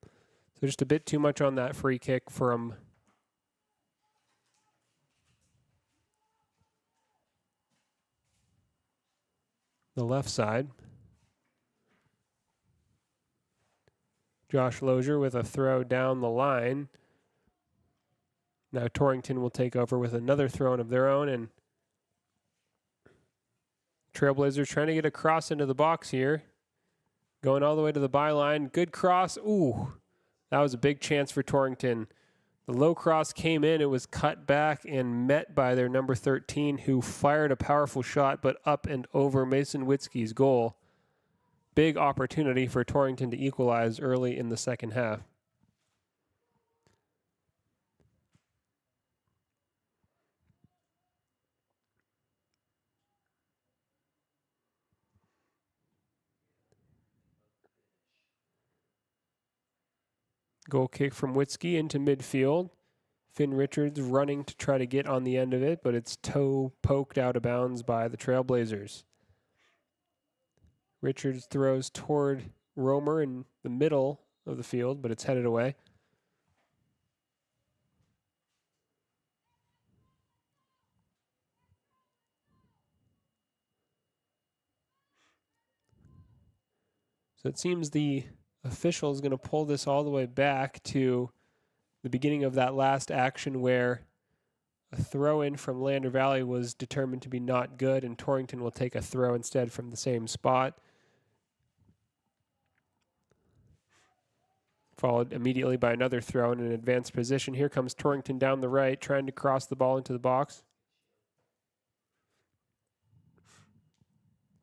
So just a bit too much on that free kick from the left side. Josh Lozier with a throw down the line. Now Torrington will take over with another throw of their own, and Trailblazers trying to get a cross into the box here. Going all the way to the byline. Good cross. Ooh, that was a big chance for Torrington. The low cross came in. It was cut back and met by their number 13, who fired a powerful shot, but up and over Mason Witzke's goal. Big opportunity for Torrington to equalize early in the second half. Goal kick from Witzke into midfield. Finn Richards running to try to get on the end of it, but it's toe poked out of bounds by the Trailblazers. Richards throws toward Romer in the middle of the field, but it's headed away. So it seems the official is going to pull this all the way back to the beginning of that last action where a throw-in from Lander Valley was determined to be not good, and Torrington will take a throw instead from the same spot. Followed immediately by another throw in an advanced position. Here comes Torrington down the right, trying to cross the ball into the box.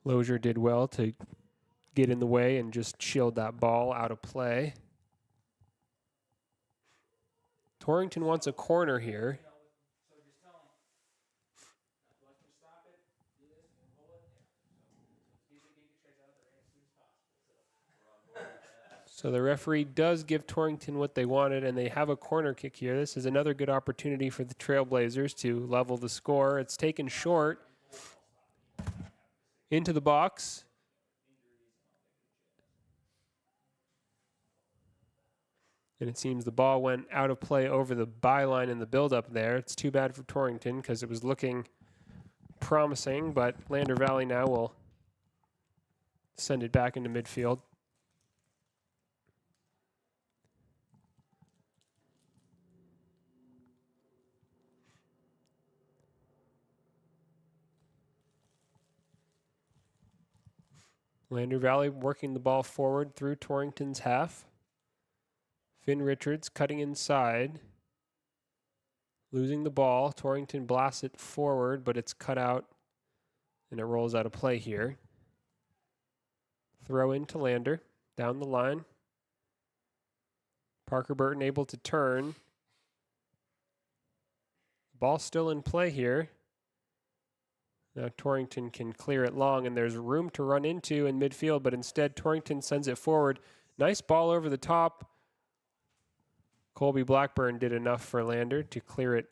Lozier did well to get in the way and just shield that ball out of play. Torrington wants a corner here. So the referee does give Torrington what they wanted, and they have a corner kick here. This is another good opportunity for the Trailblazers to level the score. It's taken short into the box. And it seems the ball went out of play over the byline in the build-up there. It's too bad for Torrington because it was looking promising, but Lander Valley now will send it back into midfield. Lander Valley working the ball forward through Torrington's half. Finn Richards cutting inside. Losing the ball. Torrington blasts it forward, but it's cut out, and it rolls out of play here. Throw into Lander. Down the line. Parker Burton able to turn. Ball still in play here. Now Torrington can clear it long, and there's room to run into in midfield, but instead Torrington sends it forward. Nice ball over the top. Colby Blackburn did enough for Lander to clear it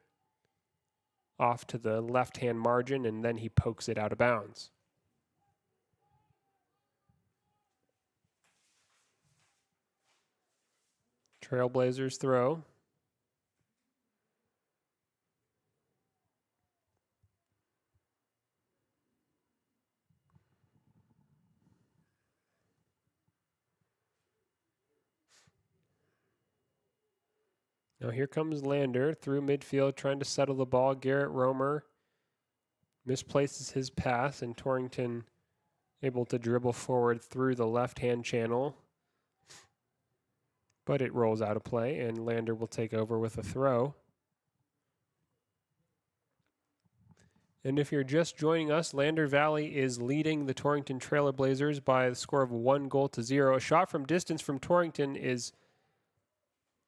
off to the left-hand margin, and then he pokes it out of bounds. Trailblazers throw. Now here comes Lander through midfield trying to settle the ball. Garrett Romer misplaces his pass, and Torrington able to dribble forward through the left-hand channel. But it rolls out of play, and Lander will take over with a throw. And if you're just joining us, Lander Valley is leading the Torrington Trailblazers by the score of 1-0. A shot from distance from Torrington is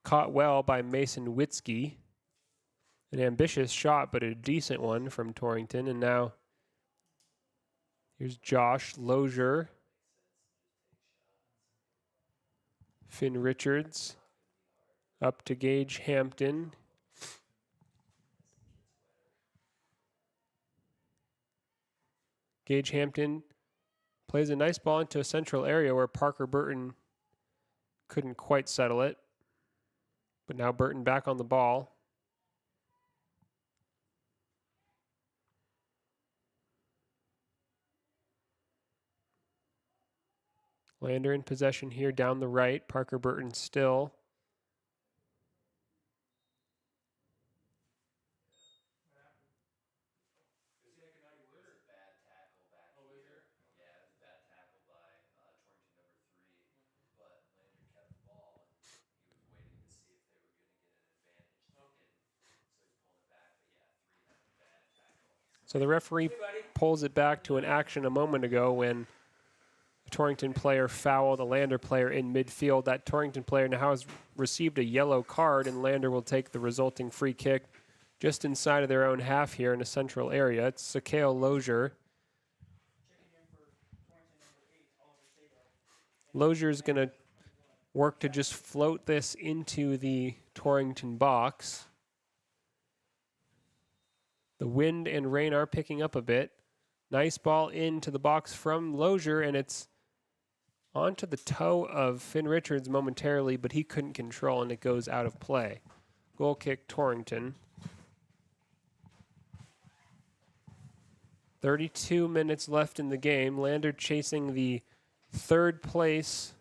caught well by Mason Witzke. An ambitious shot, but a decent one from Torrington. And now here's Josh Lozier. Finn Richards up to Gage Hampton. Gage Hampton plays a nice ball into a central area where Parker Burton couldn't quite settle it. But now Burton back on the ball. Lander in possession here down the right. Parker Burton still. So the referee pulls it back to an action a moment ago when a Torrington player fouled a Lander player in midfield. That Torrington player now has received a yellow card, and Lander will take the resulting free kick just inside of their own half here in a central area. It's Sakale Lozier. Lozier's going to work to just float this into the Torrington box. The wind and rain are picking up a bit. Nice ball into the box from Lozier, and it's onto the toe of Finn Richards momentarily, but he couldn't control, and it goes out of play. Goal kick, Torrington. 32 minutes left in the game. Lander chasing the third place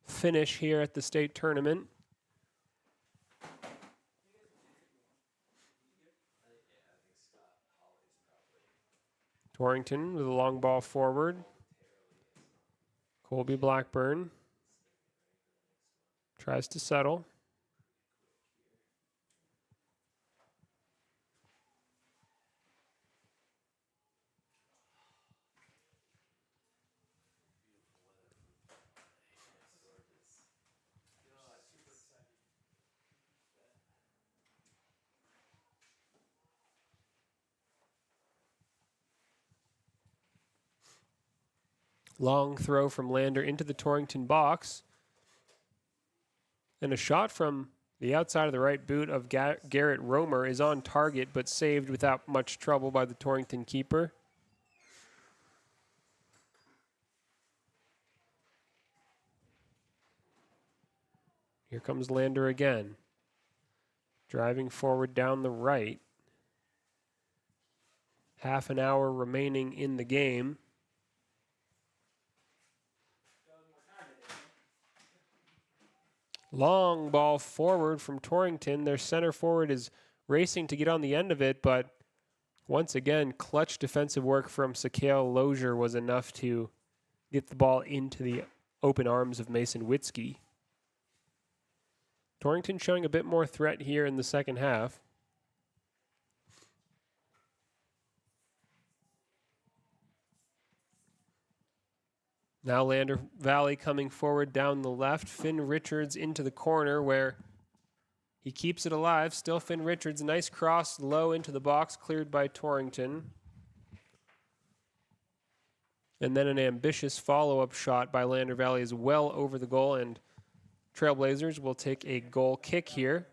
finish here at the state tournament. Torrington with a long ball forward. Colby Blackburn tries to settle. Long throw from Lander into the Torrington box. And a shot from the outside of the right boot of Garrett Romer is on target, but saved without much trouble by the Torrington keeper. Here comes Lander again. Driving forward down the right. Half an hour remaining in the game. Long ball forward from Torrington. Their center forward is racing to get on the end of it, but once again, clutch defensive work from Sakale Lozier was enough to get the ball into the open arms of Mason Witzke. Torrington showing a bit more threat here in the second half. Now Lander Valley coming forward down the left. Finn Richards into the corner where he keeps it alive. Still Finn Richards. Nice cross low into the box, cleared by Torrington. And then an ambitious follow-up shot by Lander Valley is well over the goal, and Trailblazers will take a goal kick here.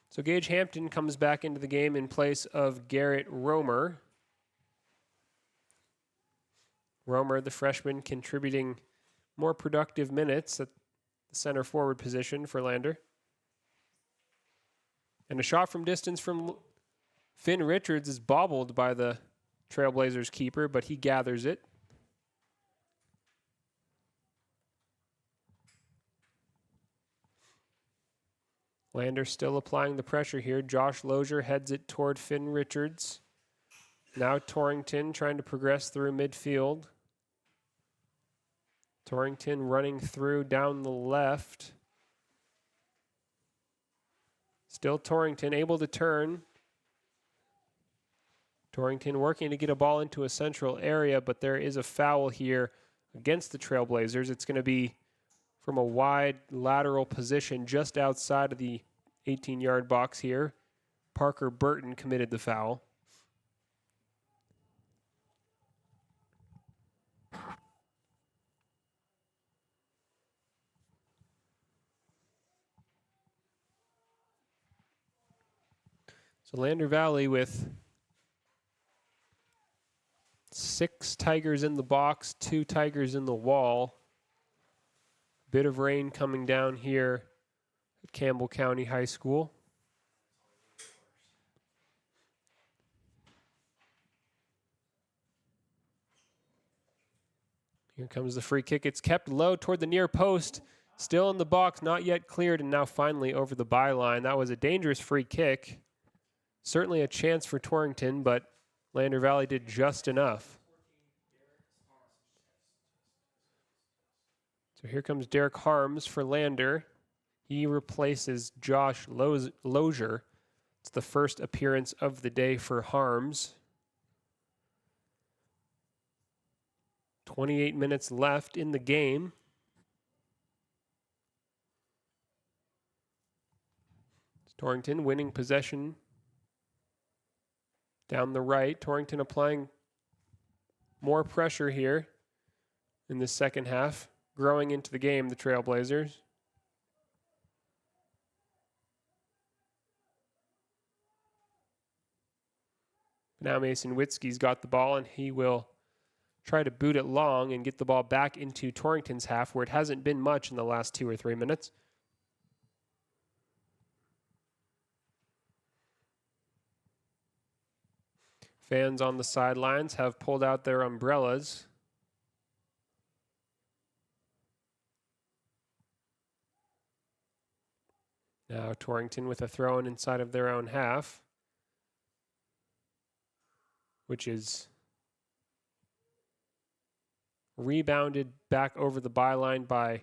So Gage Hampton comes back into the game in place of Garrett Romer. Romer, the freshman, contributing more productive minutes at the center forward position for Lander. And a shot from distance from Finn Richards is bobbled by the Trailblazers keeper, but he gathers it. Lander still applying the pressure here. Josh Lozier heads it toward Finn Richards. Now Torrington trying to progress through midfield. Torrington running through down the left. Still Torrington able to turn. Torrington working to get a ball into a central area, but there is a foul here against the Trailblazers. It's going to be from a wide lateral position just outside of the 18-yard box here. Parker Burton committed the foul. So Lander Valley with 6 Tigers in the box, 2 Tigers in the wall. Bit of rain coming down here at Campbell County High School. Here comes the free kick. It's kept low toward the near post. Still in the box, not yet cleared, and now finally over the byline. That was a dangerous free kick. Certainly a chance for Torrington, but Lander Valley did just enough. So here comes Derek Harms for Lander. He replaces Josh Lozier. It's the first appearance of the day for Harms. 28 minutes left in the game. Torrington winning possession down the right. Torrington applying more pressure here in the second half, growing into the game, the Trailblazers. Now Mason Witzke's got the ball, and he will try to boot it long and get the ball back into Torrington's half, where it hasn't been much in the last 2 or 3 minutes. Fans on the sidelines have pulled out their umbrellas. Now Torrington with a throw-in inside of their own half, which is rebounded back over the byline by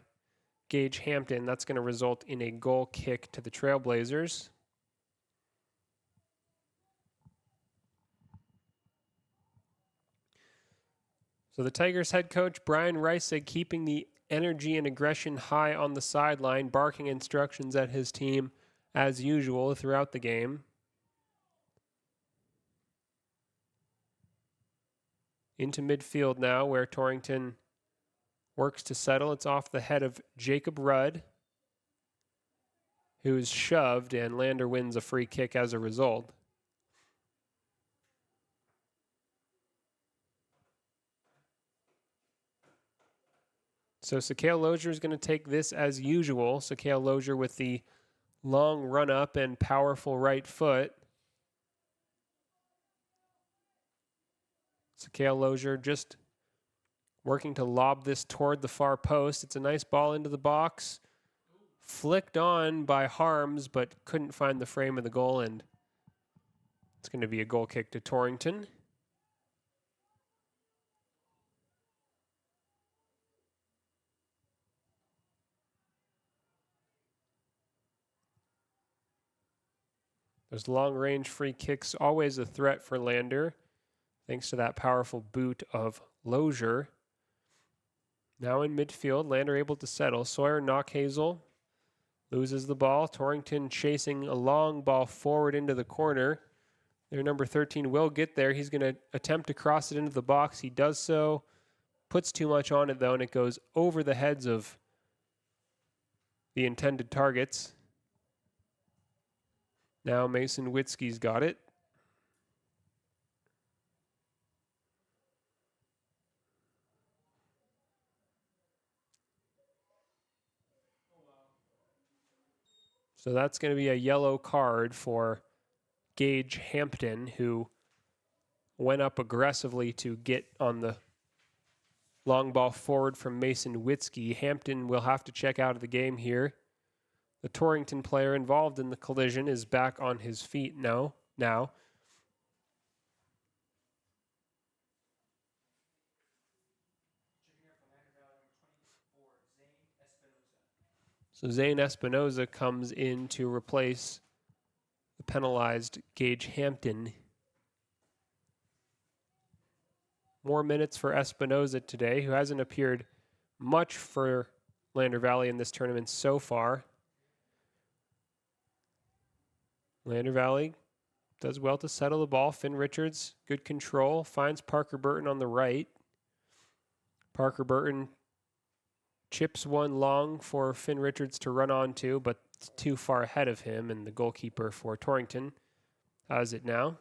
Gage Hampton. That's going to result in a goal kick to the Trailblazers. So the Tigers head coach, Brian Reisig, keeping the energy and aggression high on the sideline, barking instructions at his team as usual throughout the game. Into midfield now, where Torrington works to settle. It's off the head of Jacob Rudd, who is shoved, and Lander wins a free kick as a result. So Sakale Lozier is going to take this as usual. Sakale Lozier with the long run up and powerful right foot. Sakale Lozier just working to lob this toward the far post. It's a nice ball into the box. Flicked on by Harms, but couldn't find the frame of the goal, and it's going to be a goal kick to Torrington. Those long-range free kicks, always a threat for Lander, thanks to that powerful boot of Lozier. Now in midfield, Lander able to settle. Sawyer Knockhazel loses the ball. Torrington chasing a long ball forward into the corner. Their number 13 will get there. He's going to attempt to cross it into the box. He does so. Puts too much on it, though, and it goes over the heads of the intended targets. Now Mason Witzke's got it. So that's going to be a yellow card for Gage Hampton, who went up aggressively to get on the long ball forward from Mason Witzke. Hampton will have to check out of the game here. The Torrington player involved in the collision is back on his feet now. So Zane Espinoza comes in to replace the penalized Gage Hampton. More minutes for Espinoza today, who hasn't appeared much for Lander Valley in this tournament so far. Lander Valley does well to settle the ball. Finn Richards, good control, finds Parker Burton on the right. Parker Burton chips one long for Finn Richards to run onto, but it's too far ahead of him, and the goalkeeper for Torrington has it now.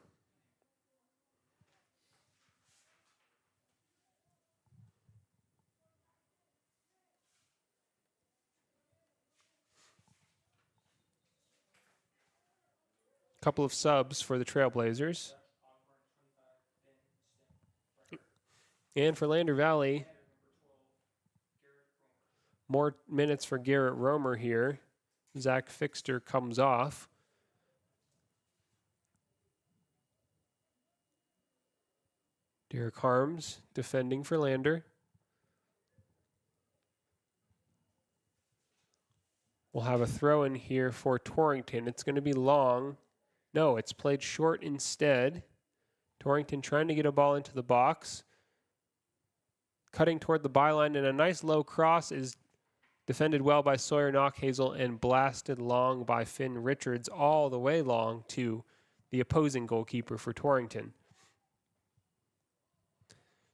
Couple of subs for the Trailblazers. And for Lander Valley, more minutes for Garrett Romer here. Zach Fixter comes off. Derek Harms defending for Lander. We'll have a throw in here for Torrington. It's going to be long. No, it's played short instead. Torrington trying to get a ball into the box. Cutting toward the byline, and a nice low cross is defended well by Sawyer Knockhazel and blasted long by Finn Richards all the way long to the opposing goalkeeper for Torrington.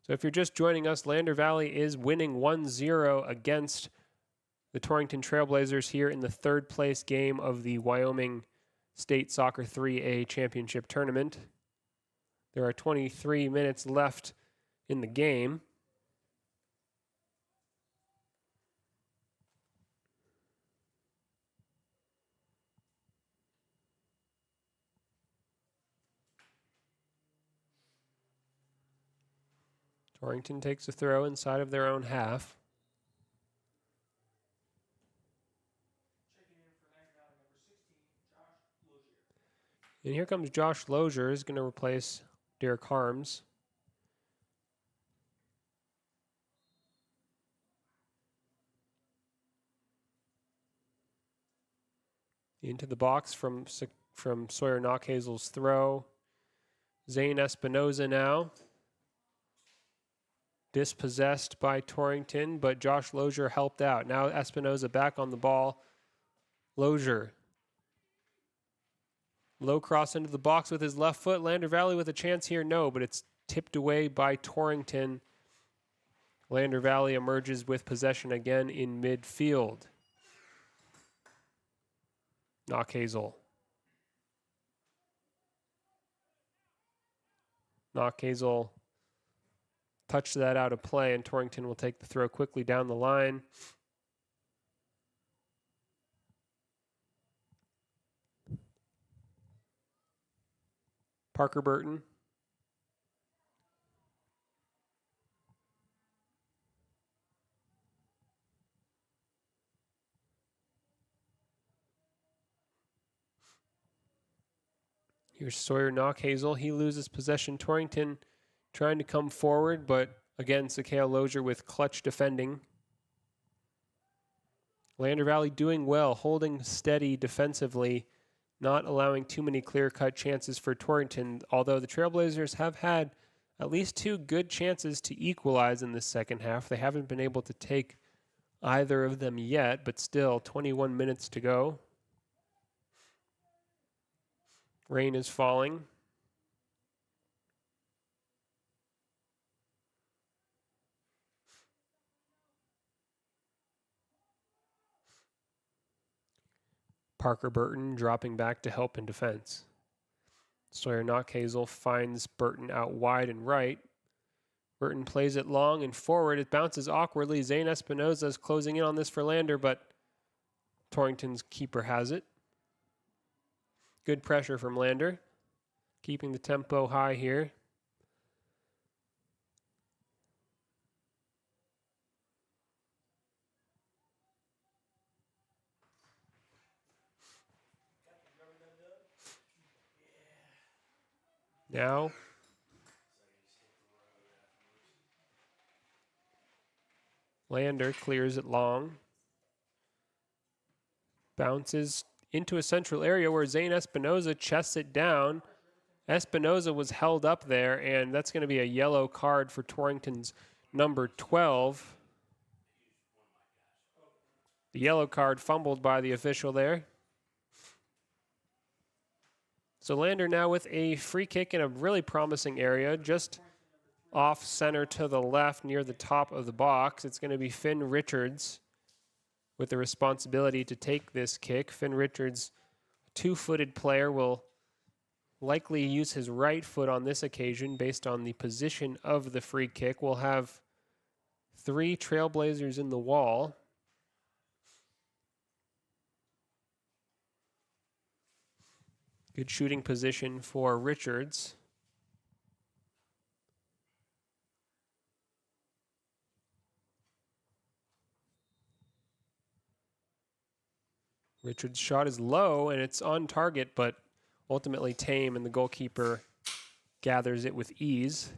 So if you're just joining us, Lander Valley is winning 1-0 against the Torrington Trailblazers here in the third place game of the Wyoming State Soccer 3A Championship Tournament. There are 23 minutes left in the game. Torrington takes a throw inside of their own half. And here comes Josh Lozier, is going to replace Derek Harms. Into the box from Sawyer Knockhazel's throw. Zane Espinoza now. Dispossessed by Torrington, but Josh Lozier helped out. Now Espinoza back on the ball. Lozier. Low cross into the box with his left foot. Lander Valley with a chance here. No, but it's tipped away by Torrington. Lander Valley emerges with possession again in midfield. Knockhazel. Knockhazel touched that out of play, and Torrington will take the throw quickly down the line. Parker Burton. Here's Sawyer Knockhazel. He loses possession. Torrington trying to come forward, but again, Sakale Lozier with clutch defending. Lander Valley doing well, holding steady defensively not allowing too many clear-cut chances for Torrington, although the Trailblazers have had at least 2 good chances to equalize in the second half. They haven't been able to take either of them yet, but still 21 minutes to go. Rain is falling. Parker Burton dropping back to help in defense. Sawyer Knockhazel finds Burton out wide and right. Burton plays it long and forward. It bounces awkwardly. Zane Espinoza is closing in on this for Lander, but Torrington's keeper has it. Good pressure from Lander, keeping the tempo high here. Now, Lander clears it long. Bounces into a central area where Zane Espinoza chests it down. Espinoza was held up there, and that's going to be a yellow card for Torrington's number 12. The yellow card fumbled by the official there. So Lander now with a free kick in a really promising area, just off center to the left near the top of the box. It's going to be Finn Richards with the responsibility to take this kick. Finn Richards, two-footed player, will likely use his right foot on this occasion based on the position of the free kick. We'll have 3 Trailblazers in the wall. Good shooting position for Richards. Richards' shot is low and it's on target, but ultimately tame, and the goalkeeper gathers it with ease.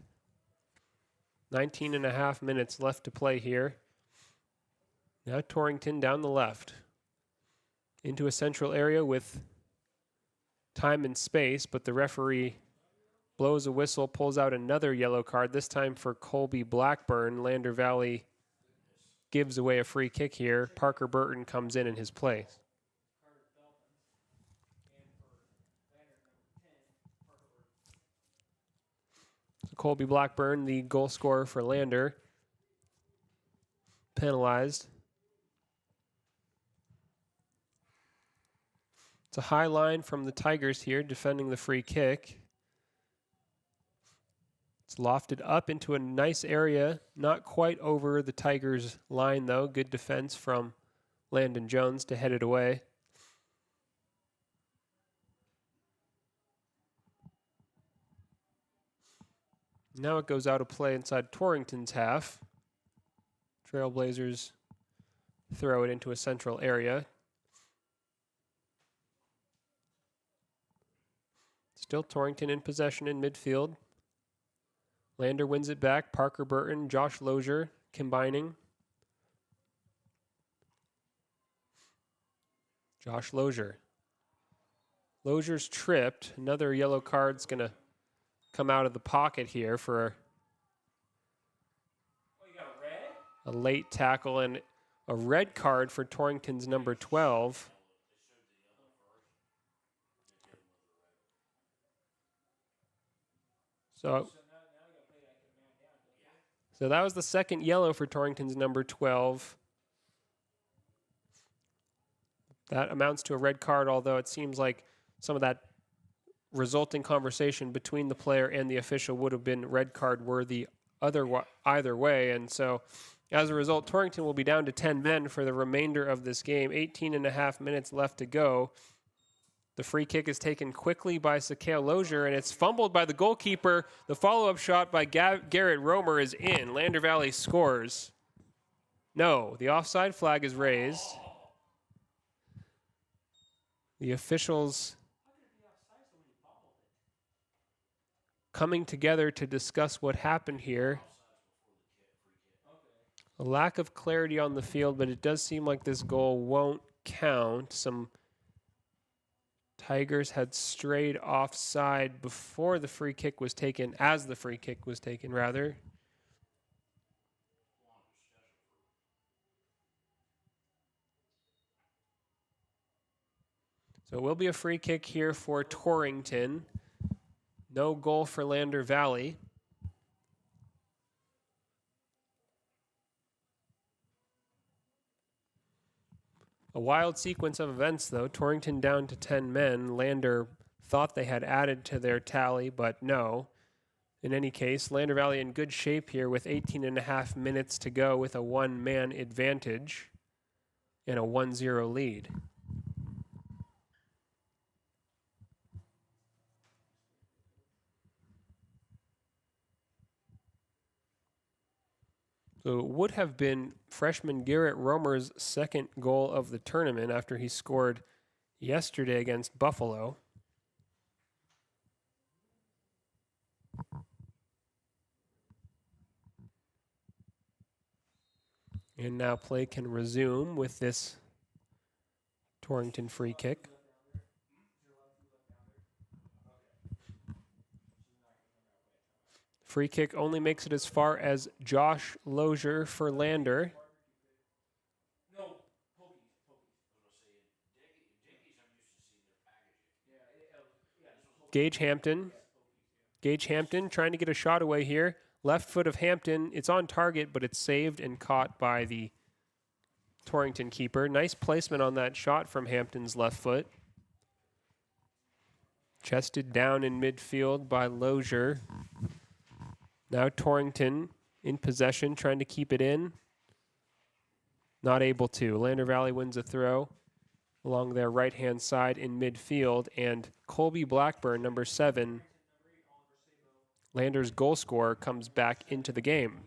19.5 minutes left to play here. Now Torrington down the left into a central area with time and space, but the referee blows a whistle, pulls out another yellow card, this time for Colby Blackburn. Lander Valley gives away a free kick here. Parker Burton comes in his place. Colby Blackburn, the goal scorer for Lander, penalized. It's a high line from the Tigers here, defending the free kick. It's lofted up into a nice area, not quite over the Tigers' line, though. Good defense from Landon Jones to head it away. Now it goes out of play inside Torrington's half. Trailblazers throw it into a central area. Still Torrington in possession in midfield. Lander wins it back. Parker Burton, Josh Lozier combining. Josh Lozier. Lozier's tripped. Another yellow card's going to come out of the pocket here for a late tackle, and a red card for Torrington's number 12. So that was the second yellow for Torrington's number 12. That amounts to a red card, although it seems like some of that resulting conversation between the player and the official would have been red card worthy either way. And so as a result, Torrington will be down to 10 men for the remainder of this game. 18.5 minutes left to go. The free kick is taken quickly by Sakale Lozier, and it's fumbled by the goalkeeper. The follow-up shot by Garrett Romer is in. Lander Valley scores. No, the offside flag is raised. The officials coming together to discuss what happened here. A lack of clarity on the field, but it does seem like this goal won't count. Some Tigers had strayed offside before the free kick was taken, as the free kick was taken, rather. So it will be a free kick here for Torrington. No goal for Lander Valley. A wild sequence of events, though. Torrington down to 10 men. Lander thought they had added to their tally, but no. In any case, Lander Valley in good shape here with 18.5 minutes to go with a one-man advantage and a 1-0 lead. So it would have been freshman Garrett Romer's second goal of the tournament after he scored yesterday against Buffalo. And now play can resume with this Torrington free kick. Free kick only makes it as far as Josh Lozier for Lander. Gage Hampton. Gage Hampton trying to get a shot away here. Left foot of Hampton. It's on target, but it's saved and caught by the Torrington keeper. Nice placement on that shot from Hampton's left foot. Chested down in midfield by Lozier. Now Torrington in possession, trying to keep it in. Not able to. Lander Valley wins a throw along their right-hand side in midfield. And Colby Blackburn, number 7, Lander's goal scorer, comes back into the game.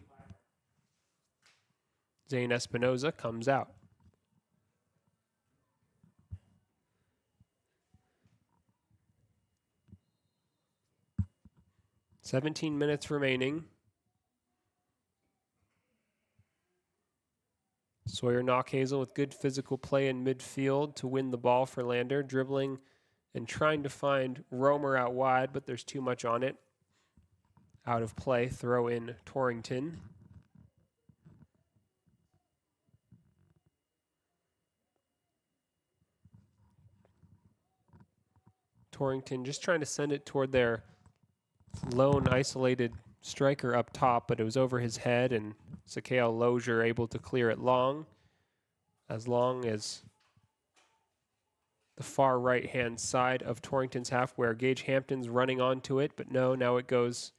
Zane Espinoza comes out. "17 minutes remaining. Sawyer Knockhazel with good physical play in midfield to win the ball for Lander, dribbling and trying to find Romer out wide, but there's too much on it. Out of play, throw in Torrington. Torrington just trying to send it toward their lone isolated striker up top, but it was over his head, and Sakale Lozier able to clear it long as the far right-hand side of Torrington's half, where Gage Hampton's running onto it, but no, now it goes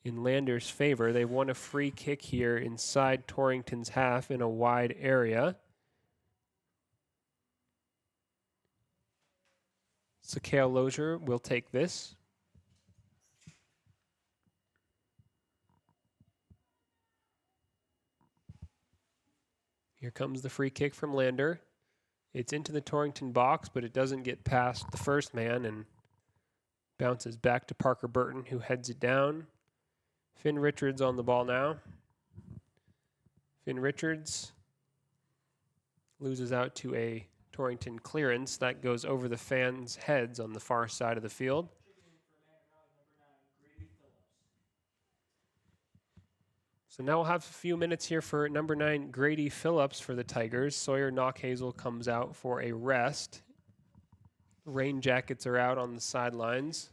in Lander's favor. They've won a free kick here inside Torrington's half in a wide area. Sakale Lozier will take this. Here comes the free kick from Lander. It's into the Torrington box, but it doesn't get past the first man and bounces back to Parker Burton, who heads it down. Finn Richards on the ball now. Finn Richards loses out to a Torrington clearance that goes over the fans' heads on the far side of the field. So now we'll have a few minutes here for number 9, Grady Phillips for the Tigers. Sawyer Knockhazel comes out for a rest. Rain jackets are out on the sidelines.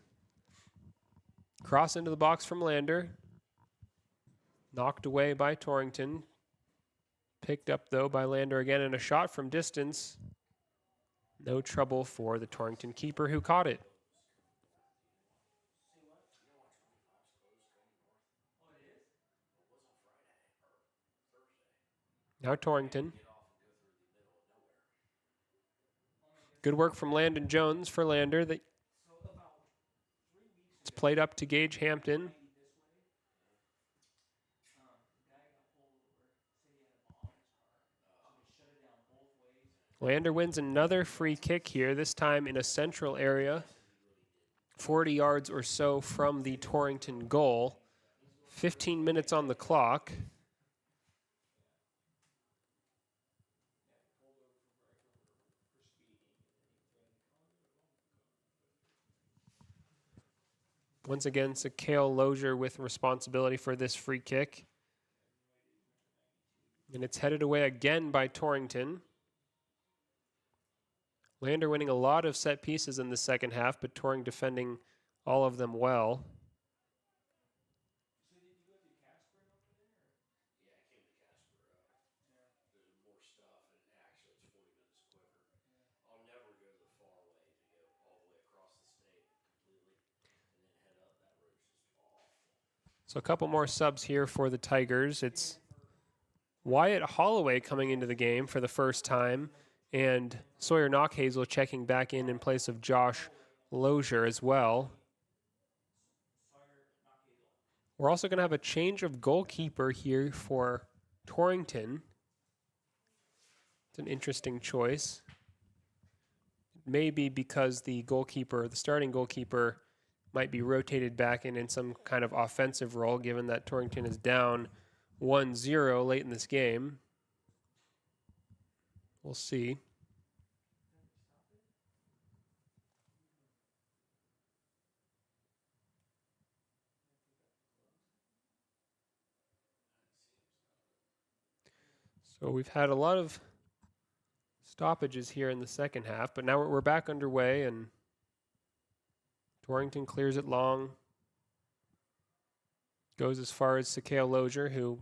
Cross into the box from Lander. Knocked away by Torrington. Picked up, though, by Lander again, and a shot from distance. No trouble for the Torrington keeper, who caught it. Now Torrington. Good work from Landon Jones for Lander. It's played up to Gage Hampton. Lander wins another free kick here, this time in a central area, 40 yards or so from the Torrington goal. 15 minutes on the clock. Once again, Sakale Lozier with responsibility for this free kick. And it's headed away again by Torrington. Lander winning a lot of set pieces in the second half, but Torring defending all of them well. So a couple more subs here for the Tigers. It's Wyatt Holloway coming into the game for the first time, and Sawyer Knockhazel checking back in place of Josh Lozier as well. We're also going to have a change of goalkeeper here for Torrington. It's an interesting choice. Maybe because the starting goalkeeper, might be rotated back in some kind of offensive role, given that Torrington is down 1-0 late in this game. We'll see. So we've had a lot of stoppages here in the second half, but now we're back underway, and Torrington clears it long. Goes as far as Sakale Lozier, who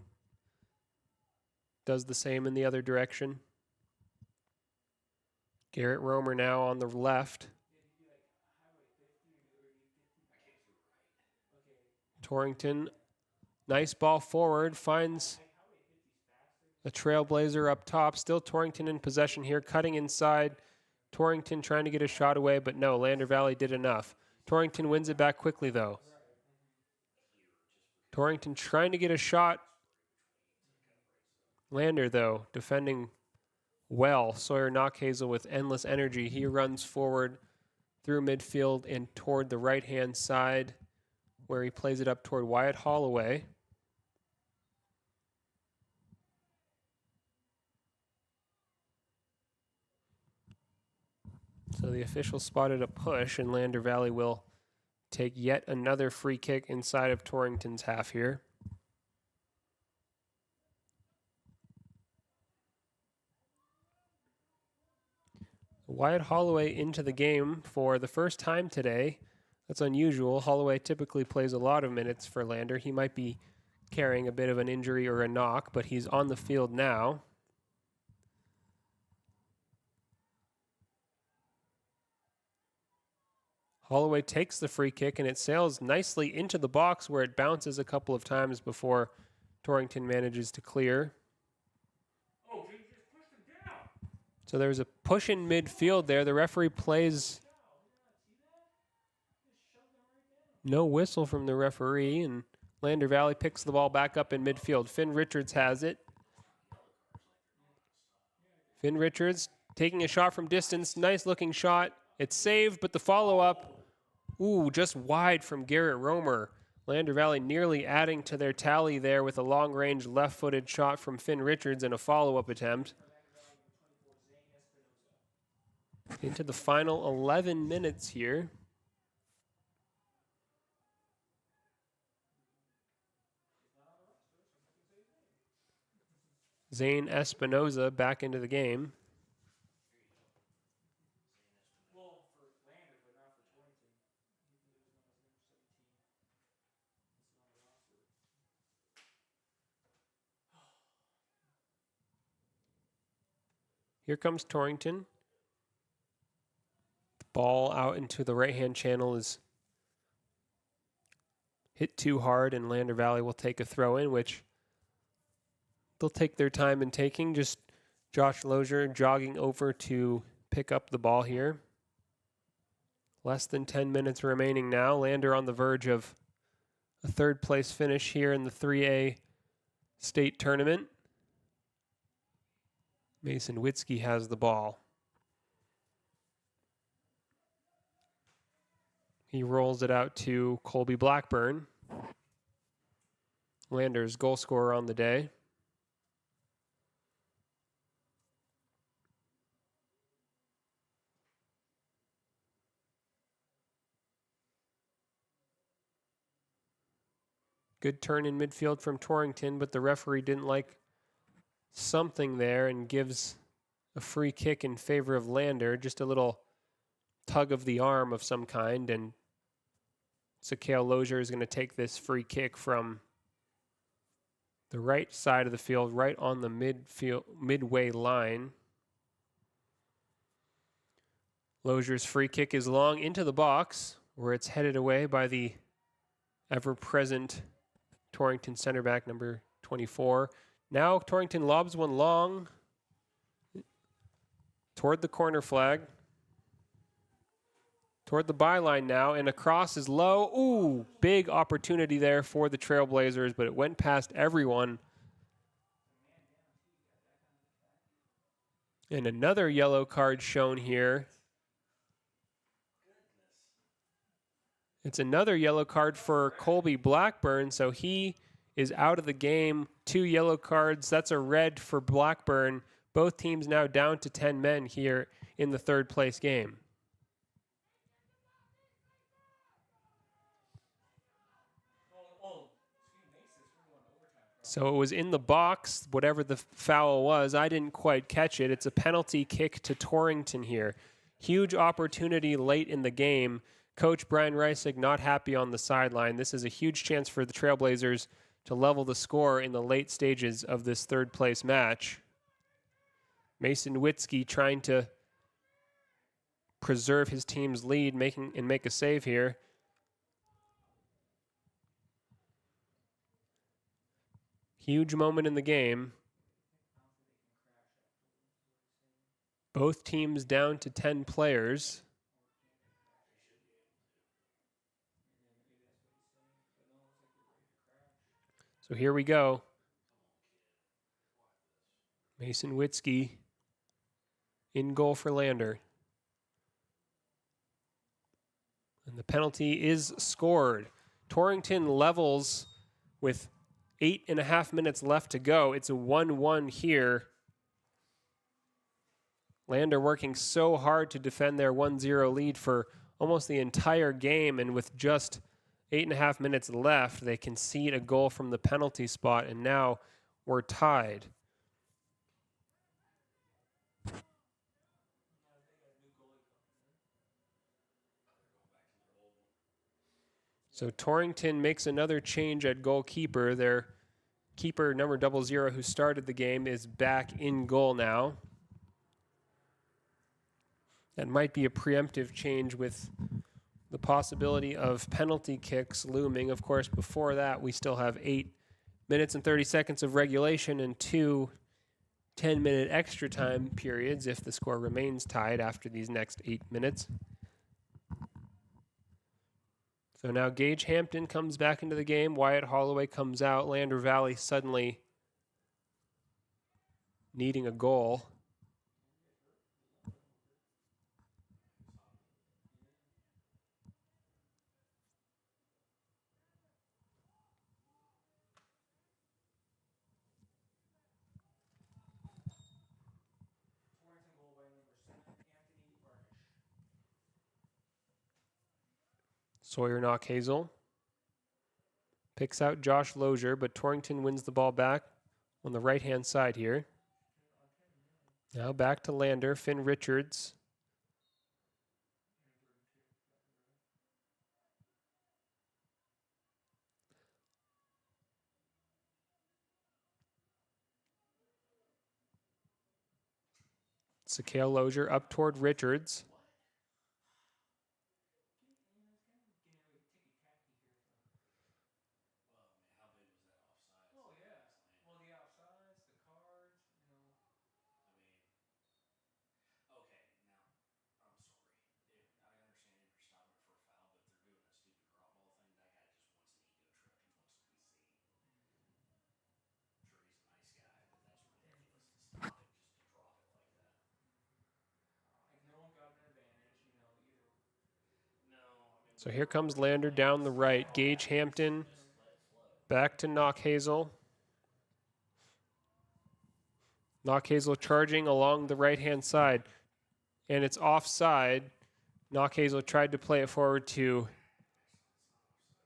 does the same in the other direction. Garrett Romer now on the left. Torrington, nice ball forward, finds a Trailblazer up top. Still Torrington in possession here, cutting inside. Torrington trying to get a shot away, but no, Lander Valley did enough. Torrington wins it back quickly, though. Torrington trying to get a shot. Lander, though, defending well. Sawyer Knockhazel with endless energy. He runs forward through midfield and toward the right-hand side, where he plays it up toward Wyatt Holloway. So the official spotted a push, and Lander Valley will take yet another free kick inside of Torrington's half here. Wyatt Holloway into the game for the first time today. That's unusual. Holloway typically plays a lot of minutes for Lander. He might be carrying a bit of an injury or a knock, but he's on the field now. Holloway takes the free kick, and it sails nicely into the box, where it bounces a couple of times before Torrington manages to clear. So there's a push in midfield there. The referee plays no whistle from the referee, and Lander Valley picks the ball back up in midfield. Finn Richards has it. Finn Richards taking a shot from distance. Nice looking shot. It's saved, but the follow-up, just wide from Garrett Romer. Lander Valley nearly adding to their tally there with a long-range left-footed shot from Finn Richards and a follow-up attempt. Into the final 11 minutes here. Zane Espinoza back into the game. Here comes Torrington. The ball out into the right-hand channel is hit too hard, and Lander Valley will take a throw in, which they'll take their time in taking. Just Josh Lozier jogging over to pick up the ball here. Less than 10 minutes remaining now. Lander on the verge of a third-place finish here in the 3A state tournament. Mason Witzke has the ball. He rolls it out to Colby Blackburn, Lander's goal scorer on the day. Good turn in midfield from Torrington, but the referee didn't like something there and gives a free kick in favor of Lander. Just a little tug of the arm of some kind, and Sakale Lozier is going to take this free kick from the right side of the field, right on the midway line. Lozier's free kick is long into the box, where it's headed away by the ever-present Torrington center back, number 24. Now Torrington lobs one long toward the corner flag. Toward the byline now, and across is low. Ooh, big opportunity there for the Trailblazers, but it went past everyone. And another yellow card shown here. It's another yellow card for Colby Blackburn, so he is out of the game. 2 yellow cards. That's a red for Blackburn. Both teams now down to 10 men here in the third place game. So it was in the box, whatever the foul was. I didn't quite catch it. It's a penalty kick to Torrington here. Huge opportunity late in the game. Coach Brian Reisig not happy on the sideline. This is a huge chance for the Trailblazers to level the score in the late stages of this third place match. Mason Witzke trying to preserve his team's lead, make a save here. Huge moment in the game. Both teams down to 10 players. So here we go. Mason Witzke in goal for Lander. And the penalty is scored. Torrington levels with 8.5 minutes left to go. It's a 1-1 here. Lander working so hard to defend their 1-0 lead for almost the entire game, and with just 8.5 minutes left, they concede a goal from the penalty spot, and now we're tied. So Torrington makes another change at goalkeeper. Their keeper, number 00, who started the game, is back in goal now. That might be a preemptive change with the possibility of penalty kicks looming. Of course, before that, we still have 8 minutes and 30 seconds of regulation and 2 10-minute extra time periods if the score remains tied after these next 8 minutes. So now Gage Hampton comes back into the game. Wyatt Holloway comes out. Lander Valley suddenly needing a goal. Sawyer Knockhazel picks out Josh Lozier, but Torrington wins the ball back on the right-hand side here. Now back to Lander, Finn Richards. Sakale Lozier up toward Richards. So here comes Lander down the right. Gage Hampton back to Knockhazel. Knockhazel charging along the right-hand side. And it's offside. Knockhazel tried to play it forward to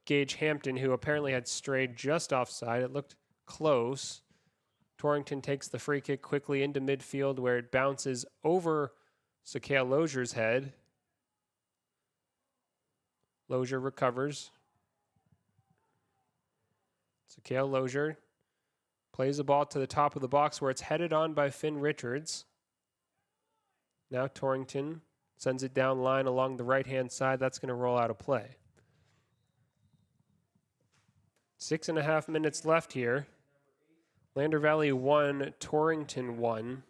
Gage Hampton, who apparently had strayed just offside. It looked close. Torrington takes the free kick quickly into midfield where it bounces over Sakale Lozier's head. Lozier recovers. Sakale Lozier plays the ball to the top of the box where it's headed on by Finn Richards. Now Torrington sends it down line along the right-hand side. That's going to roll out of play. 6.5 minutes left here. Lander Valley 1, Torrington 1.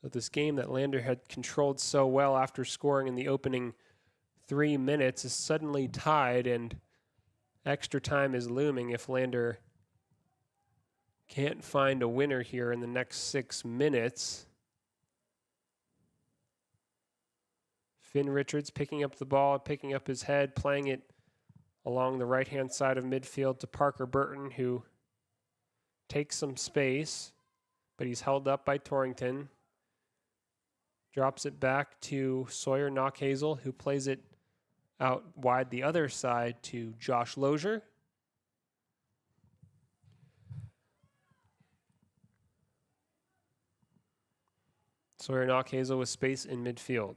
So this game that Lander had controlled so well after scoring in the opening 3 minutes is suddenly tied, and extra time is looming if Lander can't find a winner here in the next 6 minutes. Finn Richards picking up the ball, picking up his head, playing it along the right-hand side of midfield to Parker Burton, who takes some space, but he's held up by Torrington. Drops it back to Sawyer Knockhazel, who plays it out wide the other side to Josh Lozier. Sawyer Knockhazel with space in midfield.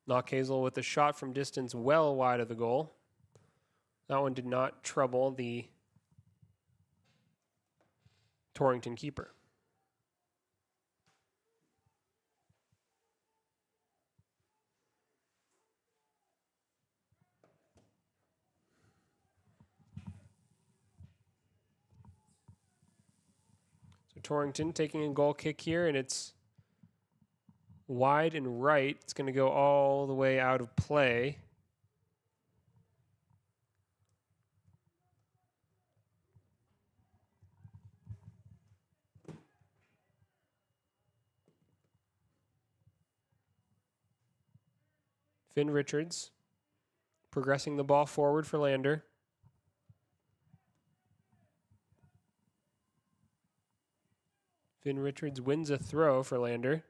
Knockhazel with a shot from distance well wide of the goal. That one did not trouble the Torrington keeper. So Torrington taking a goal kick here, and it's wide and right. It's going to go all the way out of play. Finn Richards progressing the ball forward for Lander. Finn Richards wins a throw for Lander.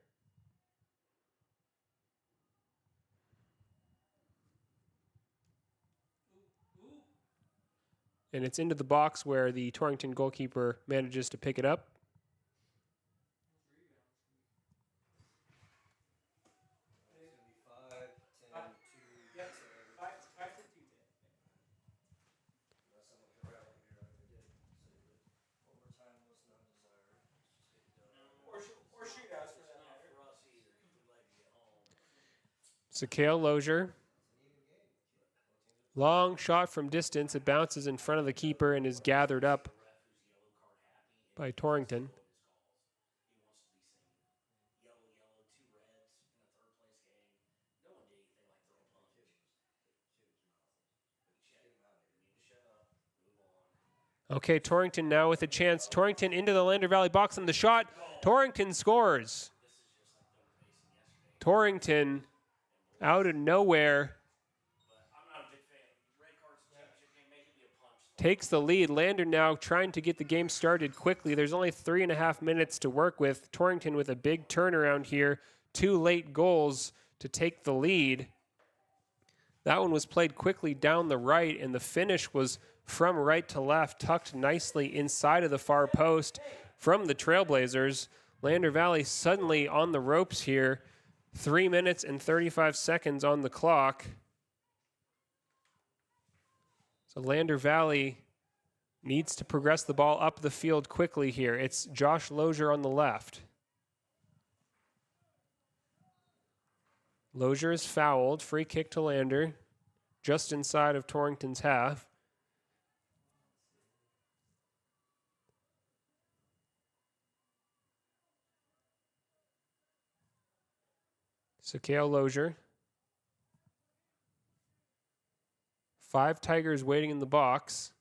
And it's into the box where the Torrington goalkeeper manages to pick it up. Sakale Lozier. Long shot from distance. It bounces in front of the keeper and is gathered up by Torrington. Okay, Torrington now with a chance. Torrington into the Lander Valley box and the shot. Torrington scores. Torrington out of nowhere takes the lead. Lander now trying to get the game started quickly. There's only 3.5 minutes to work with. Torrington with a big turnaround here. 2 late goals to take the lead. That one was played quickly down the right, and the finish was from right to left, tucked nicely inside of the far post from the Trailblazers. Lander Valley suddenly on the ropes here. 3 minutes and 35 seconds on the clock. So Lander Valley needs to progress the ball up the field quickly here. It's Josh Lozier on the left. Lozier is fouled. Free kick to Lander, just inside of Torrington's half. Sakale Lozier. 5 Tigers waiting in the box.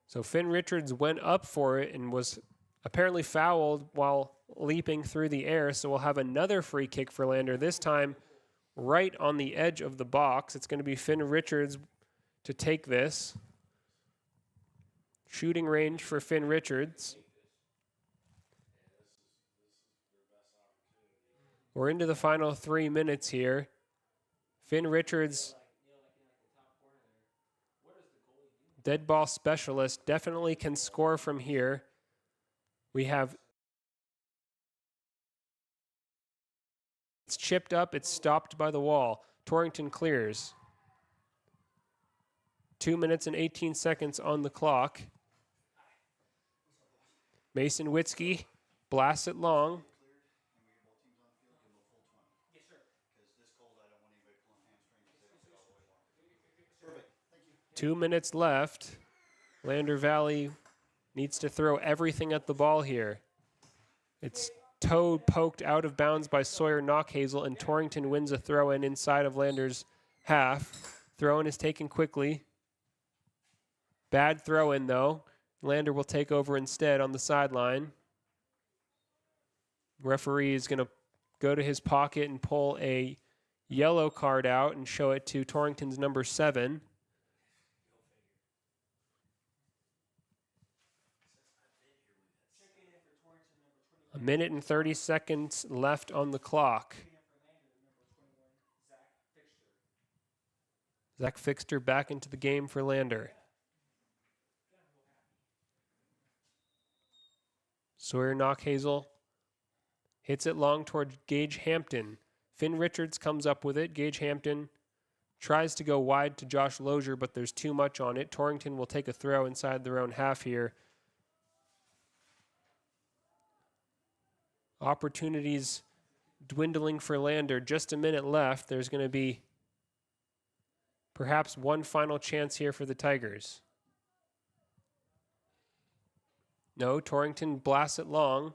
So Finn Richards went up for it and was apparently fouled while leaping through the air. So we'll have another free kick for Lander, this time right on the edge of the box. It's going to be Finn Richards to take this. Shooting range for Finn Richards. We're into the final 3 minutes here. Finn Richards, dead ball specialist, definitely can score from here. We have, it's chipped up, it's stopped by the wall. Torrington clears. 2 minutes and 18 seconds on the clock. Mason Witzke blasts it long. 2 minutes left. Lander Valley needs to throw everything at the ball here. It's toe poked out of bounds by Sawyer Knockhazel, and Torrington wins a throw-in inside of Lander's half. Throw-in is taken quickly. Bad throw-in, though. Lander will take over instead on the sideline. Referee is going to go to his pocket and pull a yellow card out and show it to Torrington's number 7. A minute and 30 seconds left on the clock. Zach Fixter back into the game for Lander. Sawyer Knockhazel hits it long toward Gage Hampton. Finn Richards comes up with it. Gage Hampton tries to go wide to Josh Lozier, but there's too much on it. Torrington will take a throw inside their own half here. Opportunities dwindling for Lander. Just a minute left. There's going to be perhaps one final chance here for the Tigers. No, Torrington blasts it long.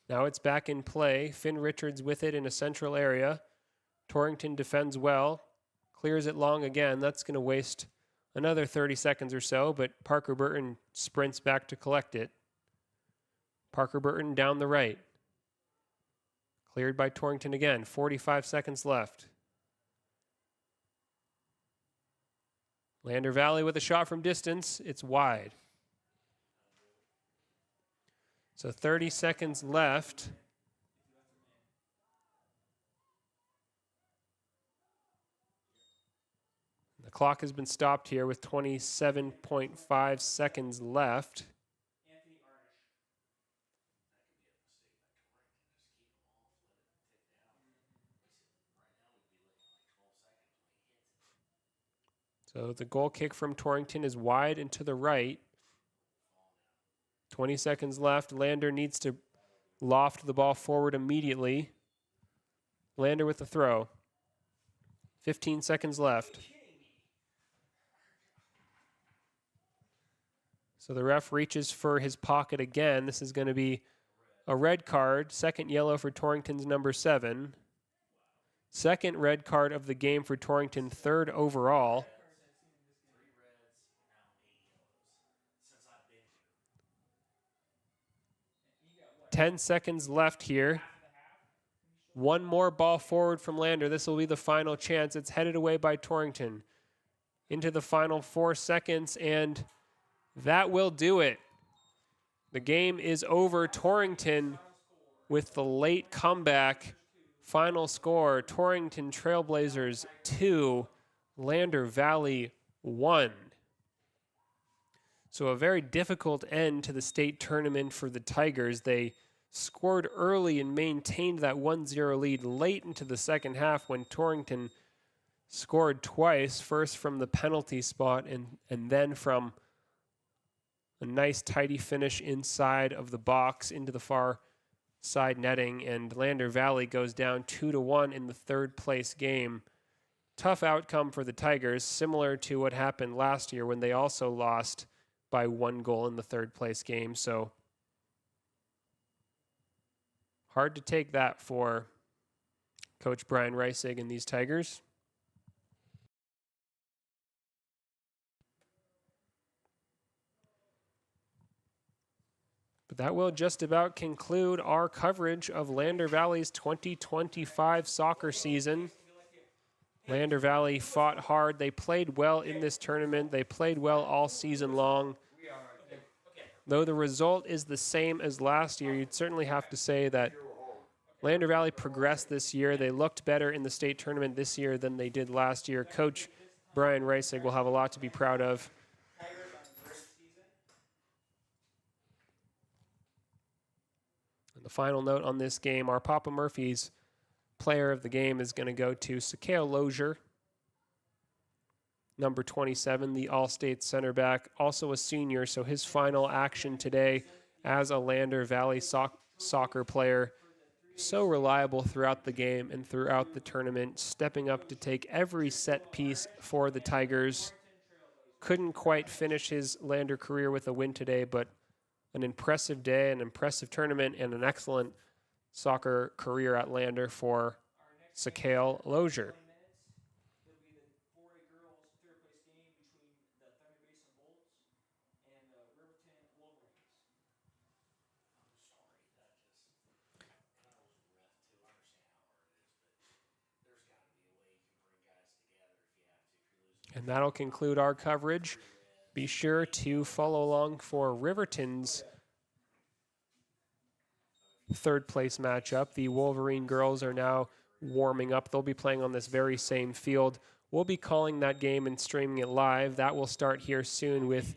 Now it's back in play. Finn Richards with it in a central area. Torrington defends well. Clears it long again. That's going to waste another 30 seconds or so, but Parker Burton sprints back to collect it. Parker Burton down the right. Cleared by Torrington again. 45 seconds left. Lander Valley with a shot from distance. It's wide. So 30 seconds left. The clock has been stopped here with 27.5 seconds left. So the goal kick from Torrington is wide and to the right. 20 seconds left. Lander needs to loft the ball forward immediately. Lander with the throw. 15 seconds left. So the ref reaches for his pocket again. This is going to be a red card. Second yellow for Torrington's number 7. Second red card of the game for Torrington, third overall. 10 seconds left here. One more ball forward from Lander. This will be the final chance. It's headed away by Torrington. Into the final 4 seconds, and that will do it. The game is over. Torrington with the late comeback. Final score, Torrington Trailblazers 2, Lander Valley 1. So a very difficult end to the state tournament for the Tigers. They scored early and maintained that 1-0 lead late into the second half when Torrington scored twice, first from the penalty spot and then from a nice tidy finish inside of the box into the far side netting, and Lander Valley goes down 2-1 in the third place game. Tough outcome for the Tigers, similar to what happened last year when they also lost by 1 goal in the third place game. So hard to take that for Coach Brian Reisig and these Tigers. But that will just about conclude our coverage of Lander Valley's 2025 soccer season. Lander Valley fought hard. They played well in this tournament. They played well all season long. Though the result is the same as last year, you'd certainly have to say that Lander Valley progressed this year. They looked better in the state tournament this year than they did last year. Coach Brian Reisig will have a lot to be proud of. And the final note on this game, our Papa Murphy's player of the game is going to go to Sakeo Lozier, number 27, the All-State center back, also a senior, so his final action today as a Lander Valley soccer player. So reliable throughout the game and throughout the tournament, stepping up to take every set piece for the Tigers. Couldn't quite finish his Lander career with a win today, but an impressive day, an impressive tournament, and an excellent soccer career at Lander for Sakale Lozier. And that'll conclude our coverage. Be sure to follow along for Riverton's third place matchup. The Wolverine girls are now warming up. They'll be playing on this very same field. We'll be calling that game and streaming it live. That will start here soon with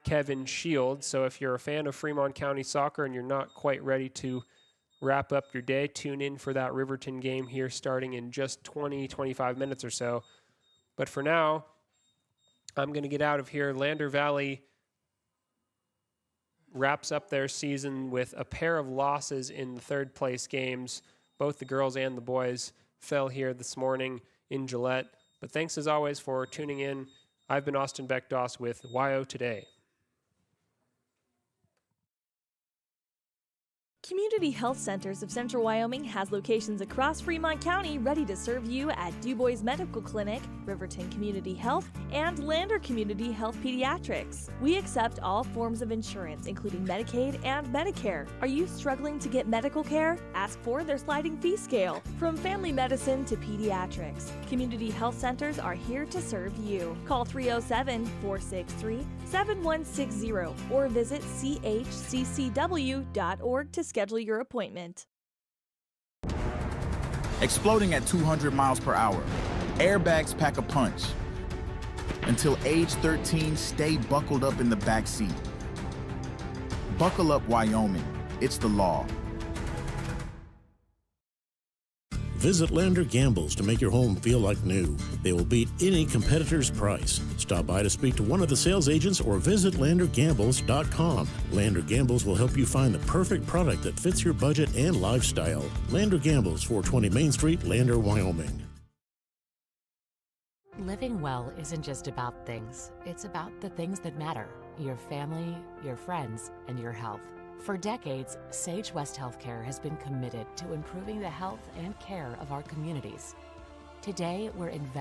Kevin Shields. So if you're a fan of Fremont County soccer and you're not quite ready to wrap up your day, tune in for that Riverton game here starting in just 20-25 minutes or so. But for now, I'm going to get out of here. Lander Valley wraps up their season with a pair of losses in the third place games. Both the girls and the boys fell here this morning in Gillette. But thanks as always for tuning in. I've been Austin Beckdoss with YO Today.
Community Health Centers of Central Wyoming has locations across Fremont County ready to serve you at Du Bois Medical Clinic, Riverton Community Health, and Lander Community Health Pediatrics. We accept all forms of insurance, including Medicaid and Medicare. Are you struggling to get medical care? Ask for their sliding fee scale. From family medicine to pediatrics, Community Health Centers are here to serve you. Call 307-463-7160 or visit chccw.org to schedule your appointment.
Exploding at 200 miles per hour. Airbags pack a punch. Until age 13, stay buckled up in the back seat. Buckle up, Wyoming. It's the law.
Visit Lander Gambles to make your home feel like new. They will beat any competitor's price. Stop by to speak to one of the sales agents or visit LanderGambles.com. Lander Gambles will help you find the perfect product that fits your budget and lifestyle. Lander Gambles, 420 Main Street, Lander, Wyoming.
Living well isn't just about things. It's about the things that matter. Your family, your friends, and your health. For decades, Sage West Healthcare has been committed to improving the health and care of our communities. Today, we're investing